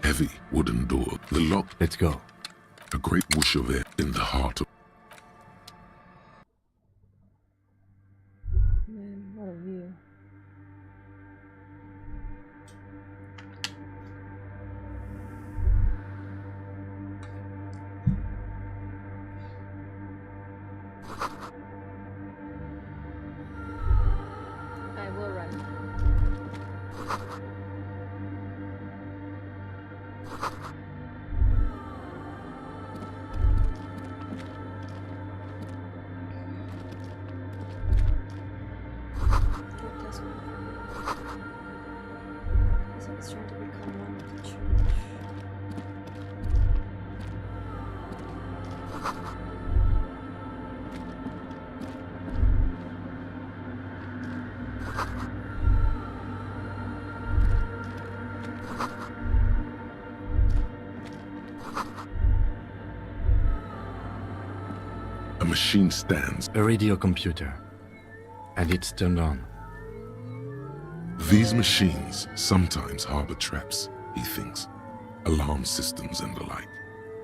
Heavy wooden door. The lock. Let's go. A great whoosh of air in the heart of... Man, what a view. I will run. This one. He's always trying to become one with the church. A machine stands. A radio computer. And it's turned on. These machines sometimes harbor traps, he thinks. Alarm systems and the like.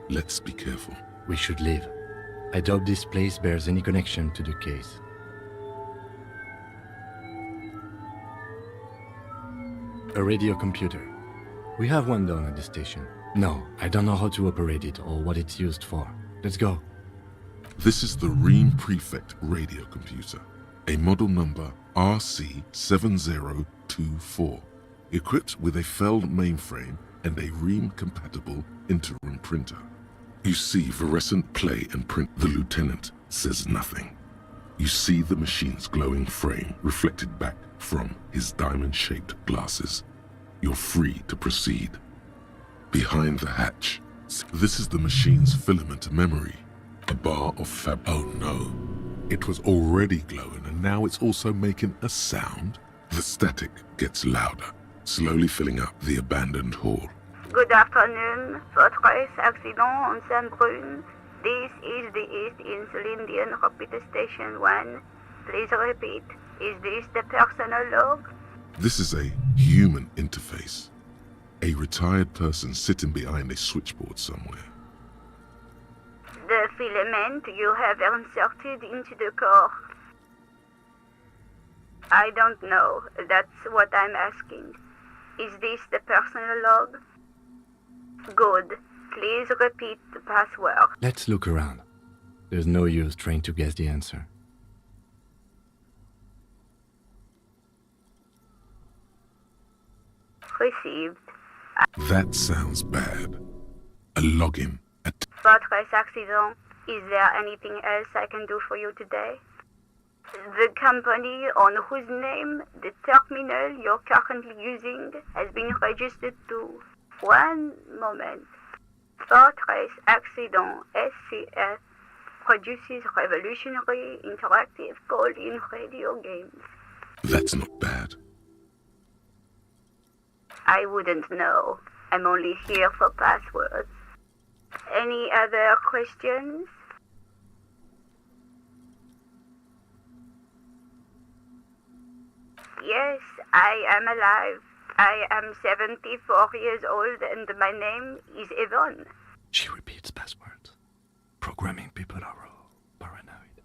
Let's be careful. We should leave. I doubt this place bears any connection to the case. A radio computer. We have one down at the station. No, I don't know how to operate it or what it's used for. Let's go. This is the Ream Prefect radio computer, a model number RC7024, equipped with a Feld mainframe and a Ream-compatible interim printer. You see fluorescent play and print the lieutenant, says nothing. You see the machine's glowing frame reflected back from his diamond-shaped glasses. You're free to proceed. Behind the hatch, this is the machine's filament memory. A bar of fab. Oh no. It was already glowing and now it's also making a sound. The static gets louder, slowly filling up the abandoned hall. Good afternoon, Fortress Accident on Saint-Brune. This is the East Insulindian Repeater Station 1. Please repeat, is this the personal log? This is a human interface. A retired person sitting behind a switchboard somewhere. The filament you have inserted into the core. I don't know, that's what I'm asking. Is this the personal log? Good. Please repeat the password. Let's look around. There's no use trying to guess the answer. Received. That sounds bad. A login. Fortress Accident, is there anything else I can do for you today? The company on whose name the terminal you're currently using has been registered to. One moment. Fortress Accident SCS produces revolutionary interactive call-in radio games. That's not bad. I wouldn't know. I'm only here for passwords. Any other questions? Yes, I am alive. I am 74 years old and my name is Yvonne. She repeats passwords. Programming people are all paranoid.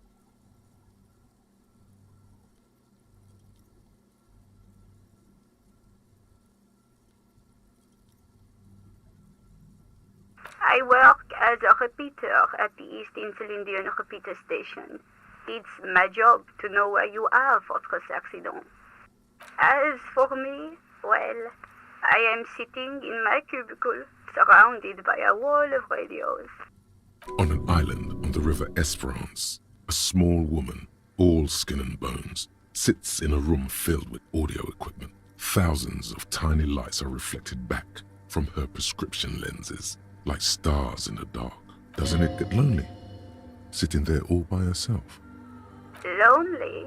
I work as a repeater at the East Insulindian Repeater Station. It's my job to know where you are, Fortress Accident. As for me, well, I am sitting in my cubicle, surrounded by a wall of radios. On an island on the river Esperance, a small woman, all skin and bones, sits in a room filled with audio equipment. Thousands of tiny lights are reflected back from her prescription lenses, like stars in the dark. Doesn't it get lonely, sitting there all by herself? Lonely?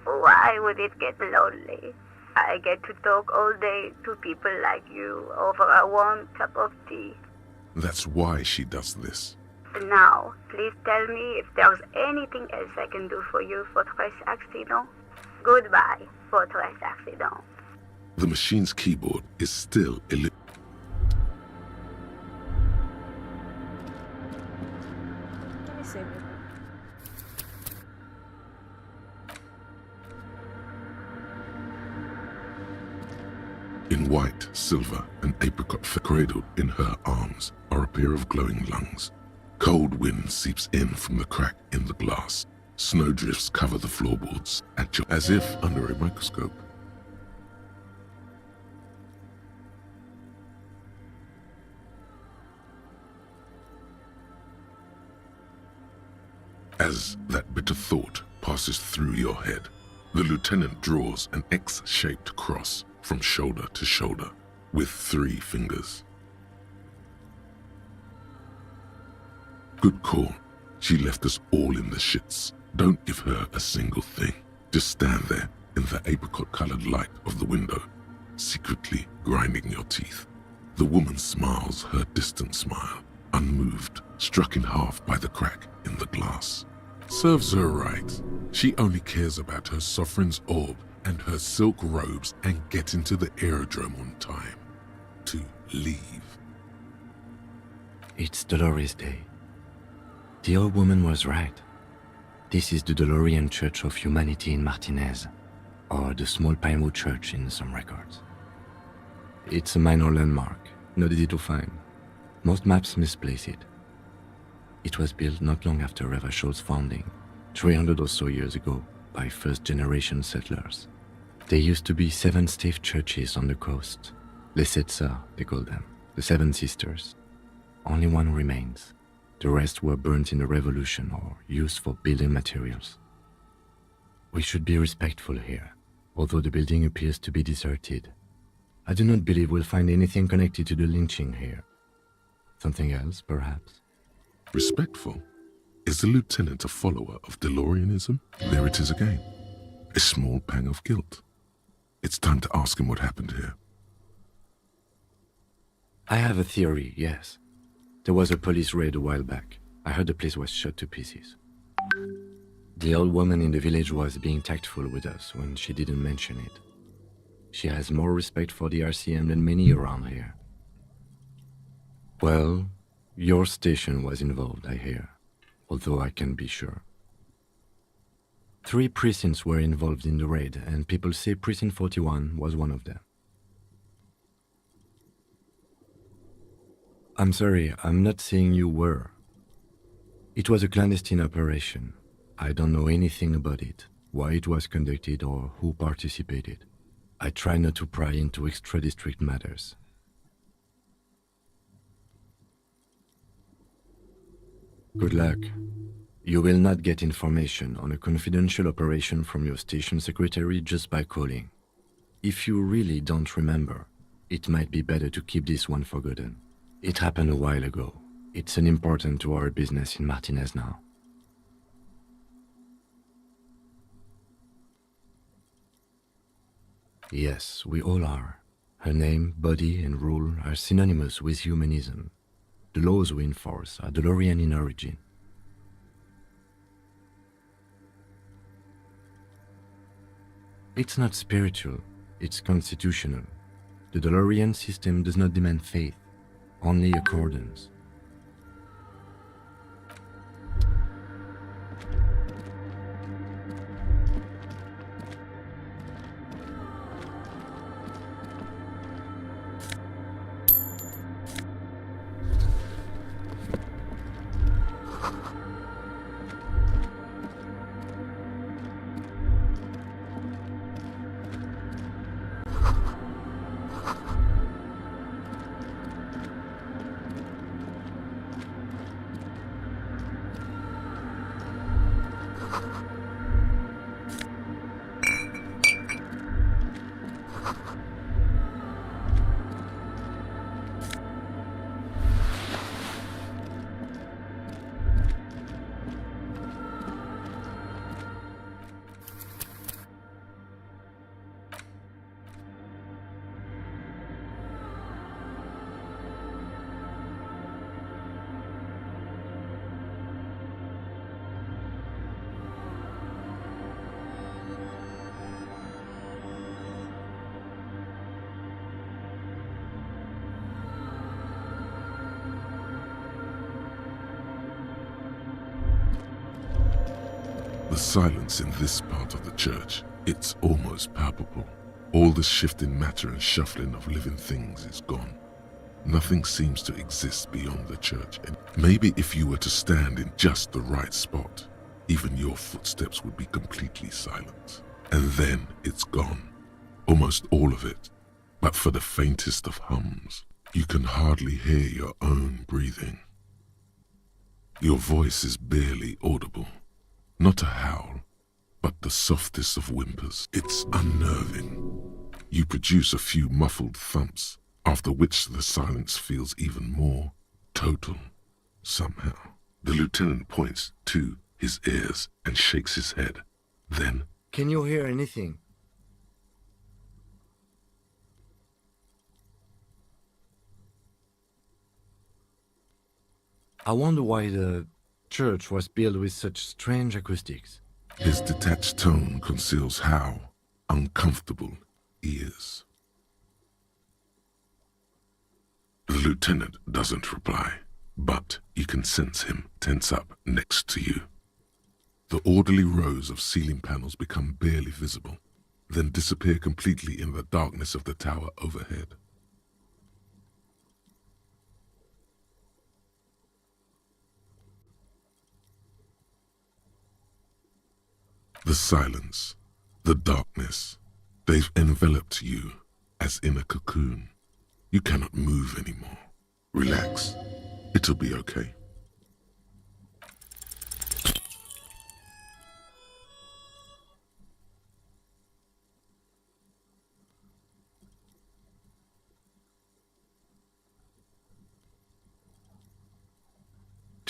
Why would it get lonely? I get to talk all day to people like you over a warm cup of tea. That's why she does this. Now, please tell me if there's anything else I can do for you, Fortress Accident. Goodbye, Fortress Accident. The machine's keyboard is still elliptical. Let me save it. In white, silver, and apricot cradled in her arms are a pair of glowing lungs. Cold wind seeps in from the crack in the glass. Snowdrifts cover the floorboards as if under a microscope. As that bitter thought passes through your head, the lieutenant draws an X-shaped cross from shoulder to shoulder with 3 fingers. Good call. She left us all in the shits. Don't give her a single thing. Just stand there in the apricot-colored light of the window, secretly grinding your teeth. The woman smiles her distant smile, unmoved, struck in half by the crack in the glass. Serves her right. She only cares about her sovereign's orb and her silk robes and getting to the aerodrome on time. To leave. It's Dolores Day. The old woman was right. This is the Dolorian Church of Humanity in Martinez, or the Small Pinewood Church in some records. It's a minor landmark, not easy to find. Most maps misplace it. It was built not long after Revachol's founding, 300 or so years ago, by first-generation settlers. There used to be 7 stave churches on the coast. Les Sept Sœurs, they call them, the 7 sisters. Only one remains. The rest were burnt in the revolution or used for building materials. We should be respectful here, although the building appears to be deserted. I do not believe we'll find anything connected to the lynching here. Something else, perhaps? Respectful? Is the lieutenant a follower of DeLoreanism? There it is again. A small pang of guilt. It's time to ask him what happened here. I have a theory, yes. There was a police raid a while back. I heard the place was shot to pieces. The old woman in the village was being tactful with us when she didn't mention it. She has more respect for the RCM than many around here. Well, your station was involved, I hear, although I can't be sure. 3 precincts were involved in the raid, and people say Precinct 41 was one of them. I'm sorry, I'm not saying you were. It was a clandestine operation. I don't know anything about it, why it was conducted or who participated. I try not to pry into extra-district matters. Good luck. You will not get information on a confidential operation from your station secretary just by calling. If you really don't remember, it might be better to keep this one forgotten. It happened a while ago. It's unimportant to our business in Martinez now. Yes, we all are. Her name, body, and rule are synonymous with humanism. The laws we enforce are DeLorean in origin. It's not spiritual, it's constitutional. The DeLorean system does not demand faith, only accordance. The silence in this part of the church, it's almost palpable. All the shifting matter and shuffling of living things is gone. Nothing seems to exist beyond the church, and maybe if you were to stand in just the right spot, even your footsteps would be completely silent. And then it's gone. Almost all of it. But for the faintest of hums, you can hardly hear your own breathing. Your voice is barely audible. Not a howl, but the softest of whimpers. It's unnerving. You produce a few muffled thumps, after which the silence feels even more total, somehow. The lieutenant points to his ears and shakes his head. Then, can you hear anything? I wonder why the church was built with such strange acoustics. His detached tone conceals how uncomfortable he is. The lieutenant doesn't reply, but you can sense him tense up next to you. The orderly rows of ceiling panels become barely visible, then disappear completely in the darkness of the tower overhead. The silence, the darkness, they've enveloped you as in a cocoon. You cannot move anymore. Relax. It'll be okay.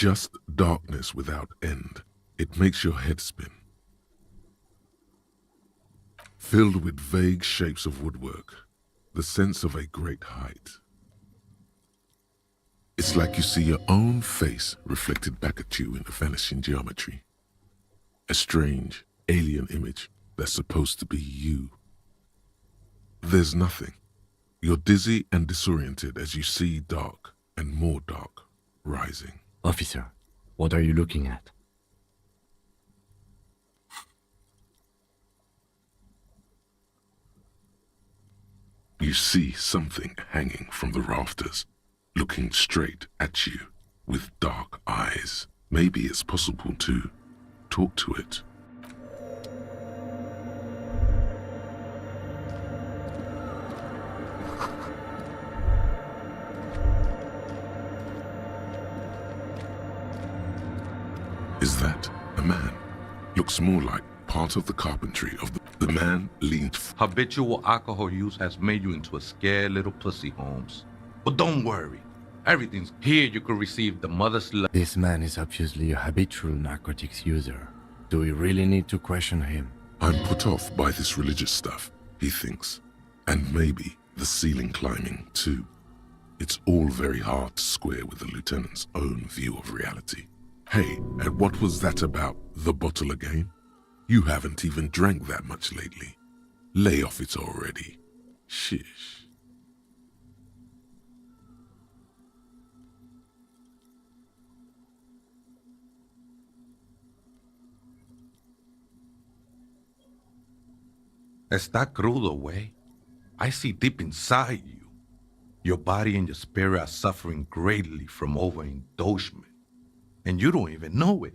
Just darkness without end. It makes your head spin. Filled with vague shapes of woodwork, the sense of a great height. It's like you see your own face reflected back at you in the vanishing geometry. A strange, alien image that's supposed to be you. There's nothing. You're dizzy and disoriented as you see dark and more dark rising. Officer, what are you looking at? You see something hanging from the rafters, looking straight at you with dark eyes. Maybe it's possible to talk to it. Is that a man? Looks more like part of the carpentry of the man leaned. Habitual alcohol use has made you into a scared little pussy, Holmes. But don't worry. Everything's here. You could receive the mother's love. This man is obviously a habitual narcotics user. Do we really need to question him? I'm put off by this religious stuff, he thinks. And maybe the ceiling climbing, too. It's all very hard to square with the lieutenant's own view of reality. Hey, and what was that about the bottle again? You haven't even drank that much lately. Lay off it already. Shish. Está crudo, way. I see deep inside you. Your body and your spirit are suffering greatly from overindulgence. And you don't even know it.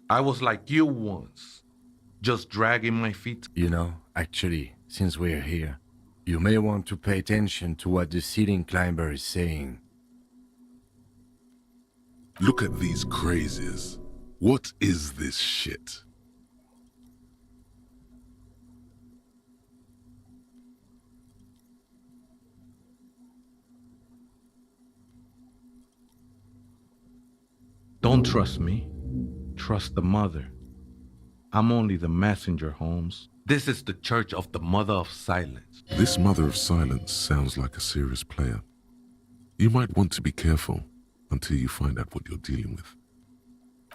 I was like you once, just dragging my feet. You know, actually, since we're here, you may want to pay attention to what the ceiling climber is saying. Look at these crazies. What is this shit? Don't trust me. Trust the mother. I'm only the messenger, Holmes. This is the Church of the Mother of Silence. This Mother of Silence sounds like a serious player. You might want to be careful until you find out what you're dealing with.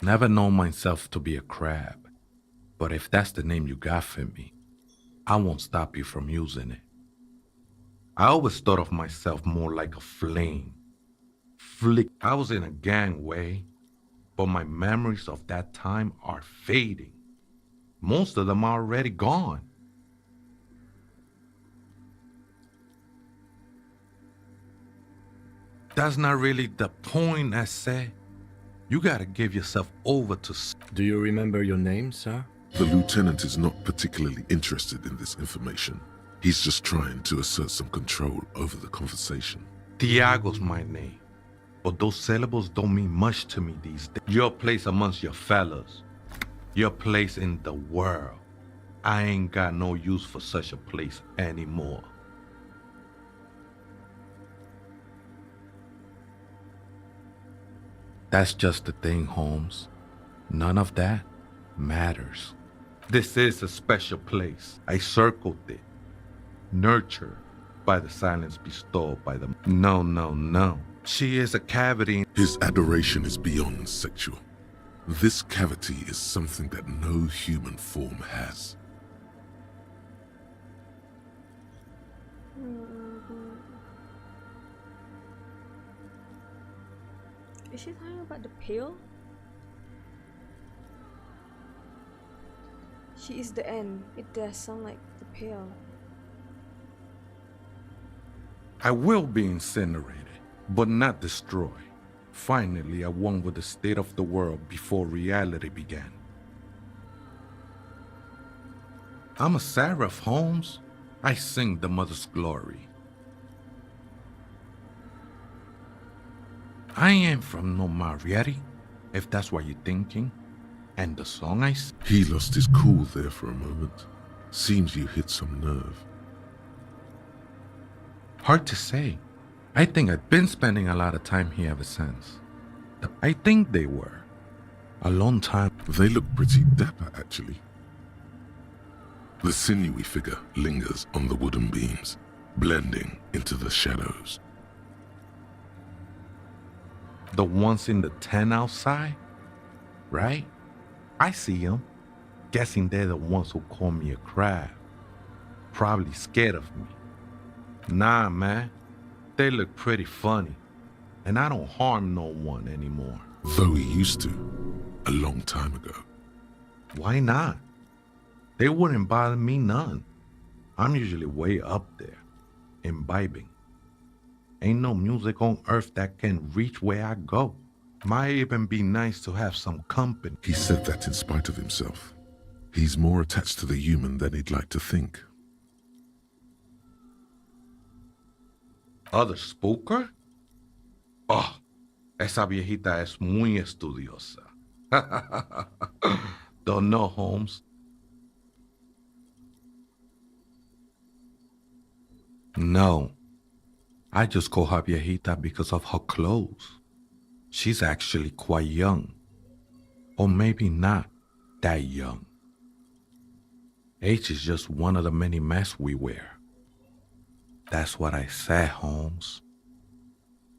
Never known myself to be a crab, but if that's the name you got for me, I won't stop you from using it. I always thought of myself more like a flame. I was in a gangway, but my memories of that time are fading. Most of them are already gone. That's not really the point, I say. You gotta give yourself over to... Do you remember your name, sir? The lieutenant is not particularly interested in this information. He's just trying to assert some control over the conversation. Tiago's my name. But those syllables don't mean much to me these days. Your place amongst your fellas. Your place in the world. I ain't got no use for such a place anymore. That's just the thing, Holmes. None of that matters. This is a special place. I circled it. Nurtured by the silence bestowed by the... No. She is a cavity. His adoration is beyond sexual. This cavity is something that no human form has. Is she talking about the pill? She is the end. It does sound like the pill. I will be incinerated, but not destroyed. Finally, I won with the state of the world before reality began. I'm a seraph, Holmes. I sing the mother's glory. I ain't from no Marietti, if that's what you're thinking. And the song I sing... He lost his cool there for a moment. Seems you hit some nerve. Hard to say. I think I've been spending a lot of time here ever since. I think they were. A long time. They look pretty dapper, actually. The sinewy figure lingers on the wooden beams, blending into the shadows. The ones in the tent outside? Right? I see them. Guessing they're the ones who call me a crab. Probably scared of me. Nah, man. They look pretty funny. And I don't harm no one anymore. Though he used to, a long time ago. Why not? They wouldn't bother me none. I'm usually way up there, imbibing. Ain't no music on earth that can reach where I go. Might even be nice to have some company. He said that in spite of himself. He's more attached to the human than he'd like to think. Other spooker? Oh, esa viejita es muy estudiosa. Don't know, Holmes. No, I just call her viejita because of her clothes. She's actually quite young. Or maybe not that young. Age is just one of the many masks we wear. That's what I said, Holmes.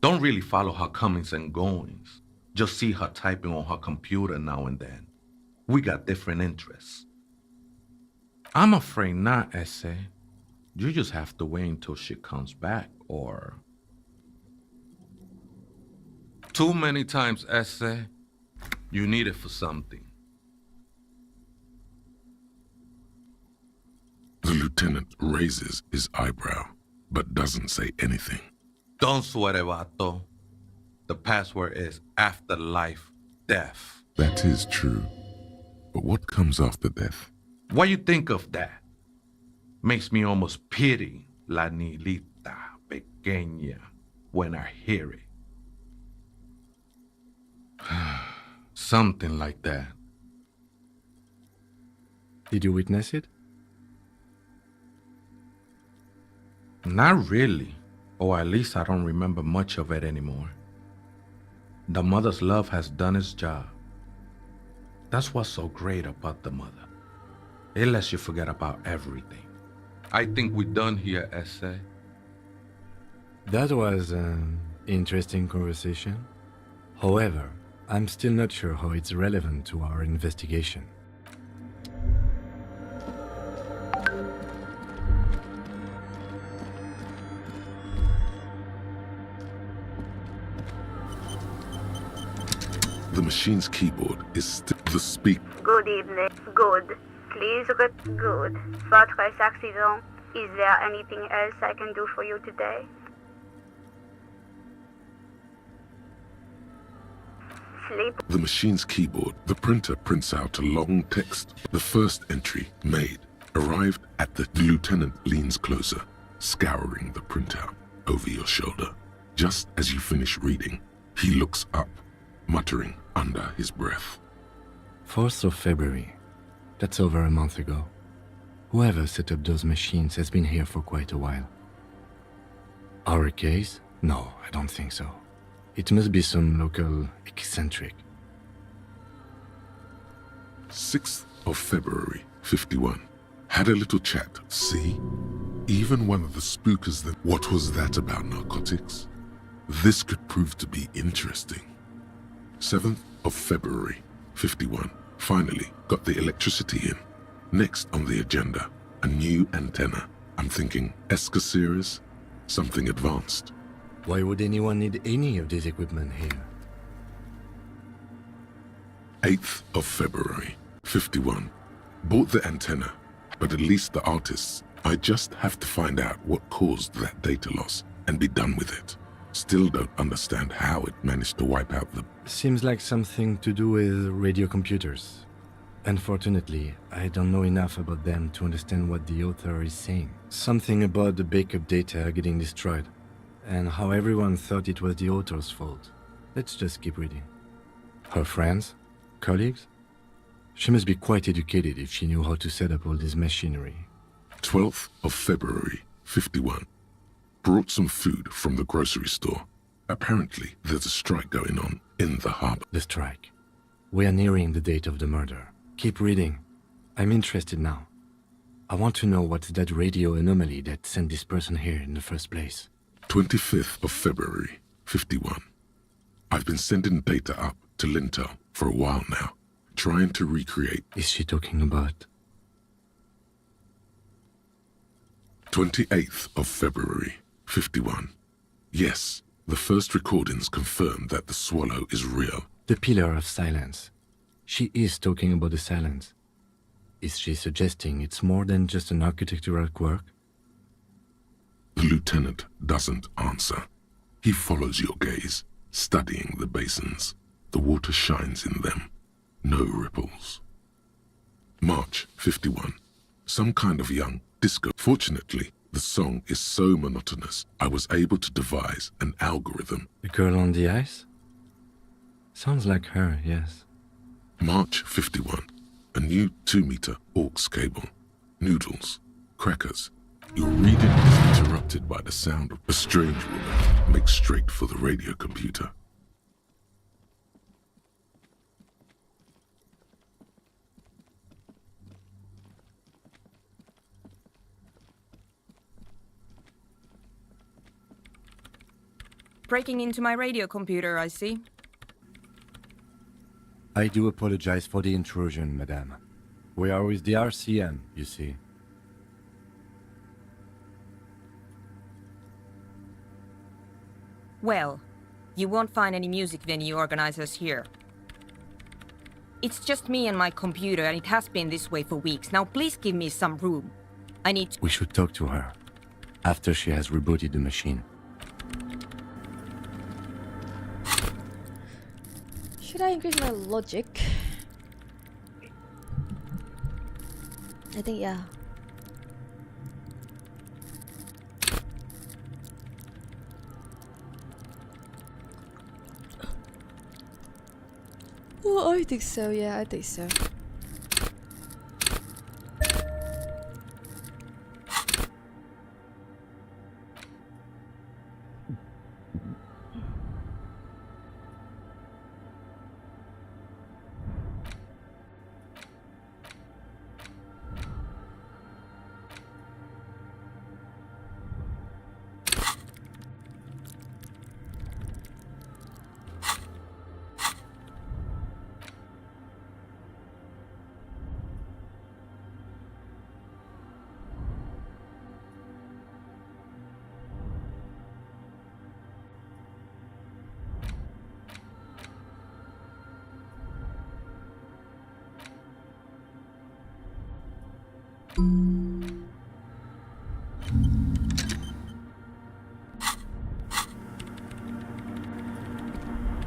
Don't really follow her comings and goings. Just see her typing on her computer now and then. We got different interests. I'm afraid not, Essay. You just have to wait until she comes back, or... Too many times, Essay. You need it for something. The lieutenant raises his eyebrow, but doesn't say anything. Don't sweat it, vato. The password is afterlife death. That is true. But what comes after death? What you think of that? Makes me almost pity la niñita pequeña when I hear it. Something like that. Did you witness it? Not really. Or at least I don't remember much of it anymore. The mother's love has done its job. That's what's so great about the mother. It lets you forget about everything. I think we're done here, Essay. That was an interesting conversation. However, I'm still not sure how it's relevant to our investigation. The machine's keyboard is still the speak. Good evening. Good. Please good. Votre accident. Is there anything else I can do for you today? Sleep. The machine's keyboard, the printer prints out a long text. The first entry, made, arrived at the lieutenant leans closer, scouring the printout over your shoulder. Just as you finish reading, he looks up, muttering under his breath. 4th of February. That's over a month ago. Whoever set up those machines has been here for quite a while. Our case? No, I don't think so. It must be some local eccentric. 6th of February, 51. Had a little chat, see? Even one of the spookers that... What was that about narcotics? This could prove to be interesting. 7th of February, 51. Finally got the electricity in. Next on the agenda, a new antenna. I'm thinking ESCA series, something advanced. Why would anyone need any of this equipment here? 8th of February, 51. Bought the antenna, but at least the artists. I just have to find out what caused that data loss and be done with it. Still don't understand how it managed to wipe out the... Seems like something to do with radio computers. Unfortunately, I don't know enough about them to understand what the author is saying. Something about the backup data getting destroyed, and how everyone thought it was the author's fault. Let's just keep reading. Her friends? Colleagues? She must be quite educated if she knew how to set up all this machinery. 12th of February, 51. Brought some food from the grocery store. Apparently, there's a strike going on in the hub. The strike. We are nearing the date of the murder. Keep reading. I'm interested now. I want to know what's that radio anomaly that sent this person here in the first place. 25th of February, 51. I've been sending data up to Lintel for a while now, trying to recreate... Is she talking about? 28th of February, 51. Yes, the first recordings confirm that the swallow is real. The Pillar of Silence. She is talking about the silence. Is she suggesting it's more than just an architectural quirk? The lieutenant doesn't answer. He follows your gaze, studying the basins. The water shines in them. No ripples. March 51. Some kind of young disco. Fortunately, the song is so monotonous, I was able to devise an algorithm. The girl on the ice? Sounds like her, yes. March 51. A new 2-meter aux cable. Noodles. Crackers. Your reading is interrupted by the sound of a strange woman makes straight for the radio computer. Breaking into my radio computer, I see. I do apologize for the intrusion, madame. We are with the RCN, you see. Well, you won't find any music venue organizers here. It's just me and my computer, and it has been this way for weeks. Now please give me some room. I need to... We should talk to her after she has rebooted the machine. Should I increase my logic? I think yeah. Oh, I think so, yeah, I think so.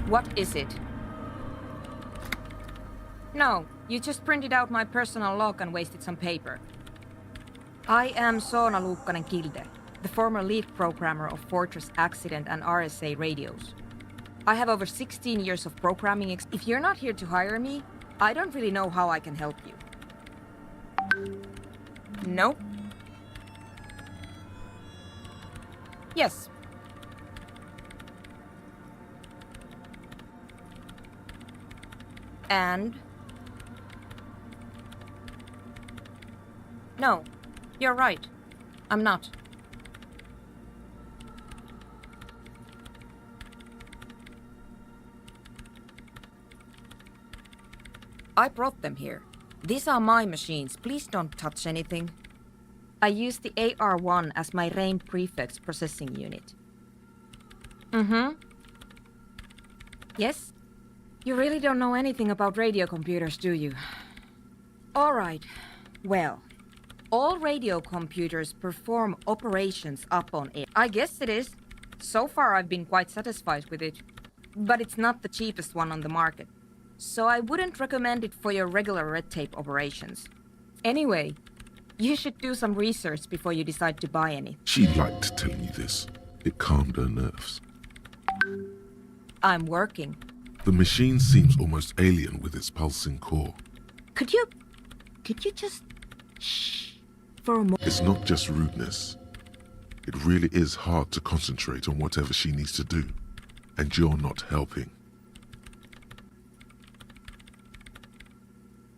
What is it? No, you just printed out my personal log and wasted some paper. I am Soona Luukkanen-Kilde, the former lead programmer of Fortress Accident and RSA radios. I have over 16 years of programming If you're not here to hire me, I don't really know how I can help you. No? Yes. And? No, you're right. I'm not. I brought them here. These are my machines. Please don't touch anything. I use the AR-1 as my RAIN prefix processing unit. Mm-hmm. Yes? You really don't know anything about radio computers, do you? All right. Well, all radio computers perform operations up on air. I guess it is. So far, I've been quite satisfied with it. But it's not the cheapest one on the market. So I wouldn't recommend it for your regular red tape operations. Anyway, you should do some research before you decide to buy any. She liked telling you this. It calmed her nerves. I'm working. The machine seems almost alien with its pulsing core. Could you just shh for a moment? It's not just rudeness. It really is hard to concentrate on whatever she needs to do. and you're not helping.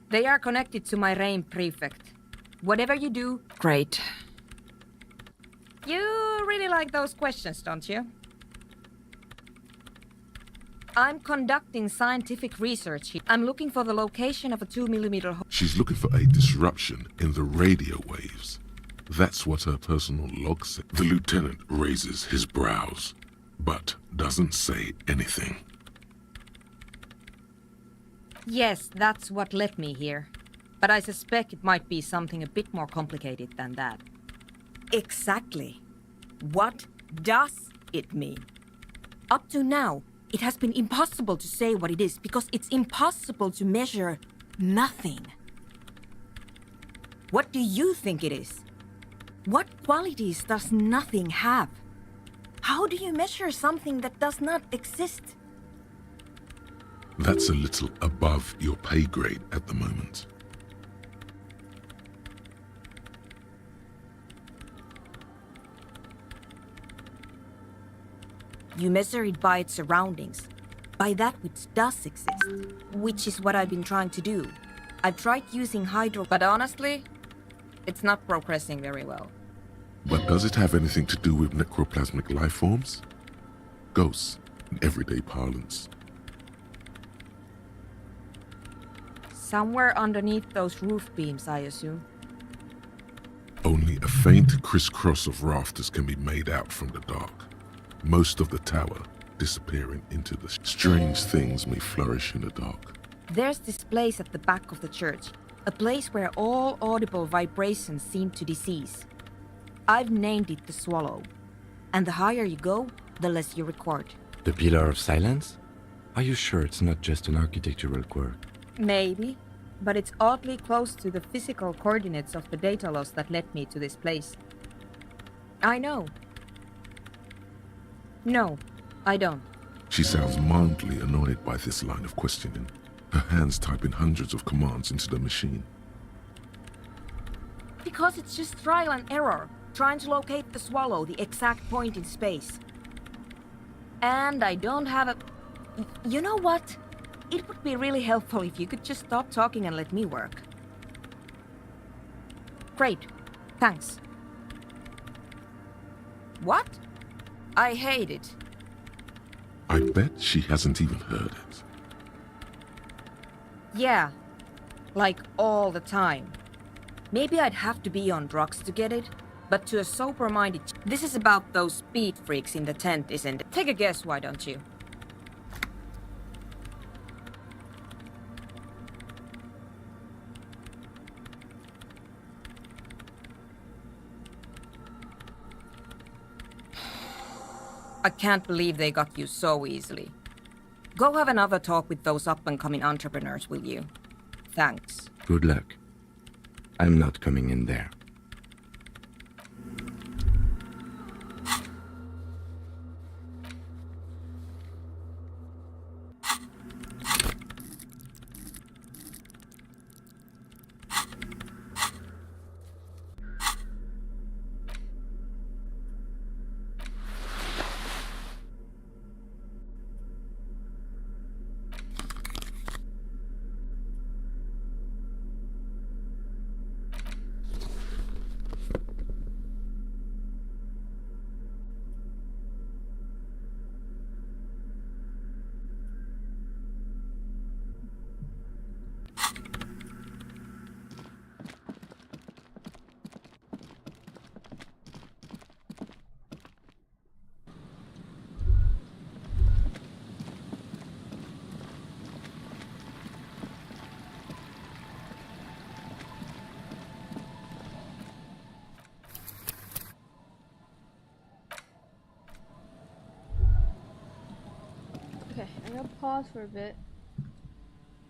They are connected to my reign prefect. Whatever you do, great. You really like those questions, don't you? I'm conducting scientific research here. I'm looking for the location of a 2mm hole. She's looking for a disruption in the radio waves. That's what her personal log said. The lieutenant raises his brows, but doesn't say anything. Yes, that's what led me here. But I suspect it might be something a bit more complicated than that. Exactly. What does it mean? Up to now, it has been impossible to say what it is because it's impossible to measure nothing. What do you think it is? What qualities does nothing have? How do you measure something that does not exist? That's a little above your pay grade at the moment. You measure it by its surroundings, by that which does exist, which is what I've been trying to do. I've tried using hydro... But honestly, it's not progressing very well. But does it have anything to do with necroplasmic life forms? Ghosts, in everyday parlance. Somewhere underneath those roof beams, I assume. Only a faint crisscross of rafters can be made out from the dark. Most of the tower disappearing into the strange things may flourish in the dark. There's this place at the back of the church, a place where all audible vibrations seem to decease. I've named it the Swallow, and the higher you go, the less you record. The Pillar of Silence? Are you sure it's not just an architectural quirk? Maybe, but it's oddly close to the physical coordinates of the data loss that led me to this place. I know. No, I don't. She sounds mildly annoyed by this line of questioning. Her hands typing hundreds of commands into the machine. Because it's just trial and error, trying to locate the Swallow, the exact point in space. And I don't have a... You know what? It would be really helpful if you could just stop talking and let me work. Great. Thanks. What? I hate it. I bet she hasn't even heard it. Yeah. Like all the time. Maybe I'd have to be on drugs to get it, but to a sober-minded... This is about those speed freaks in the tent, isn't it? Take a guess, why don't you? I can't believe they got you so easily. Go have another talk with those up-and-coming entrepreneurs, will you? Thanks. Good luck. I'm not coming in there. Okay, I'm gonna pause for a bit.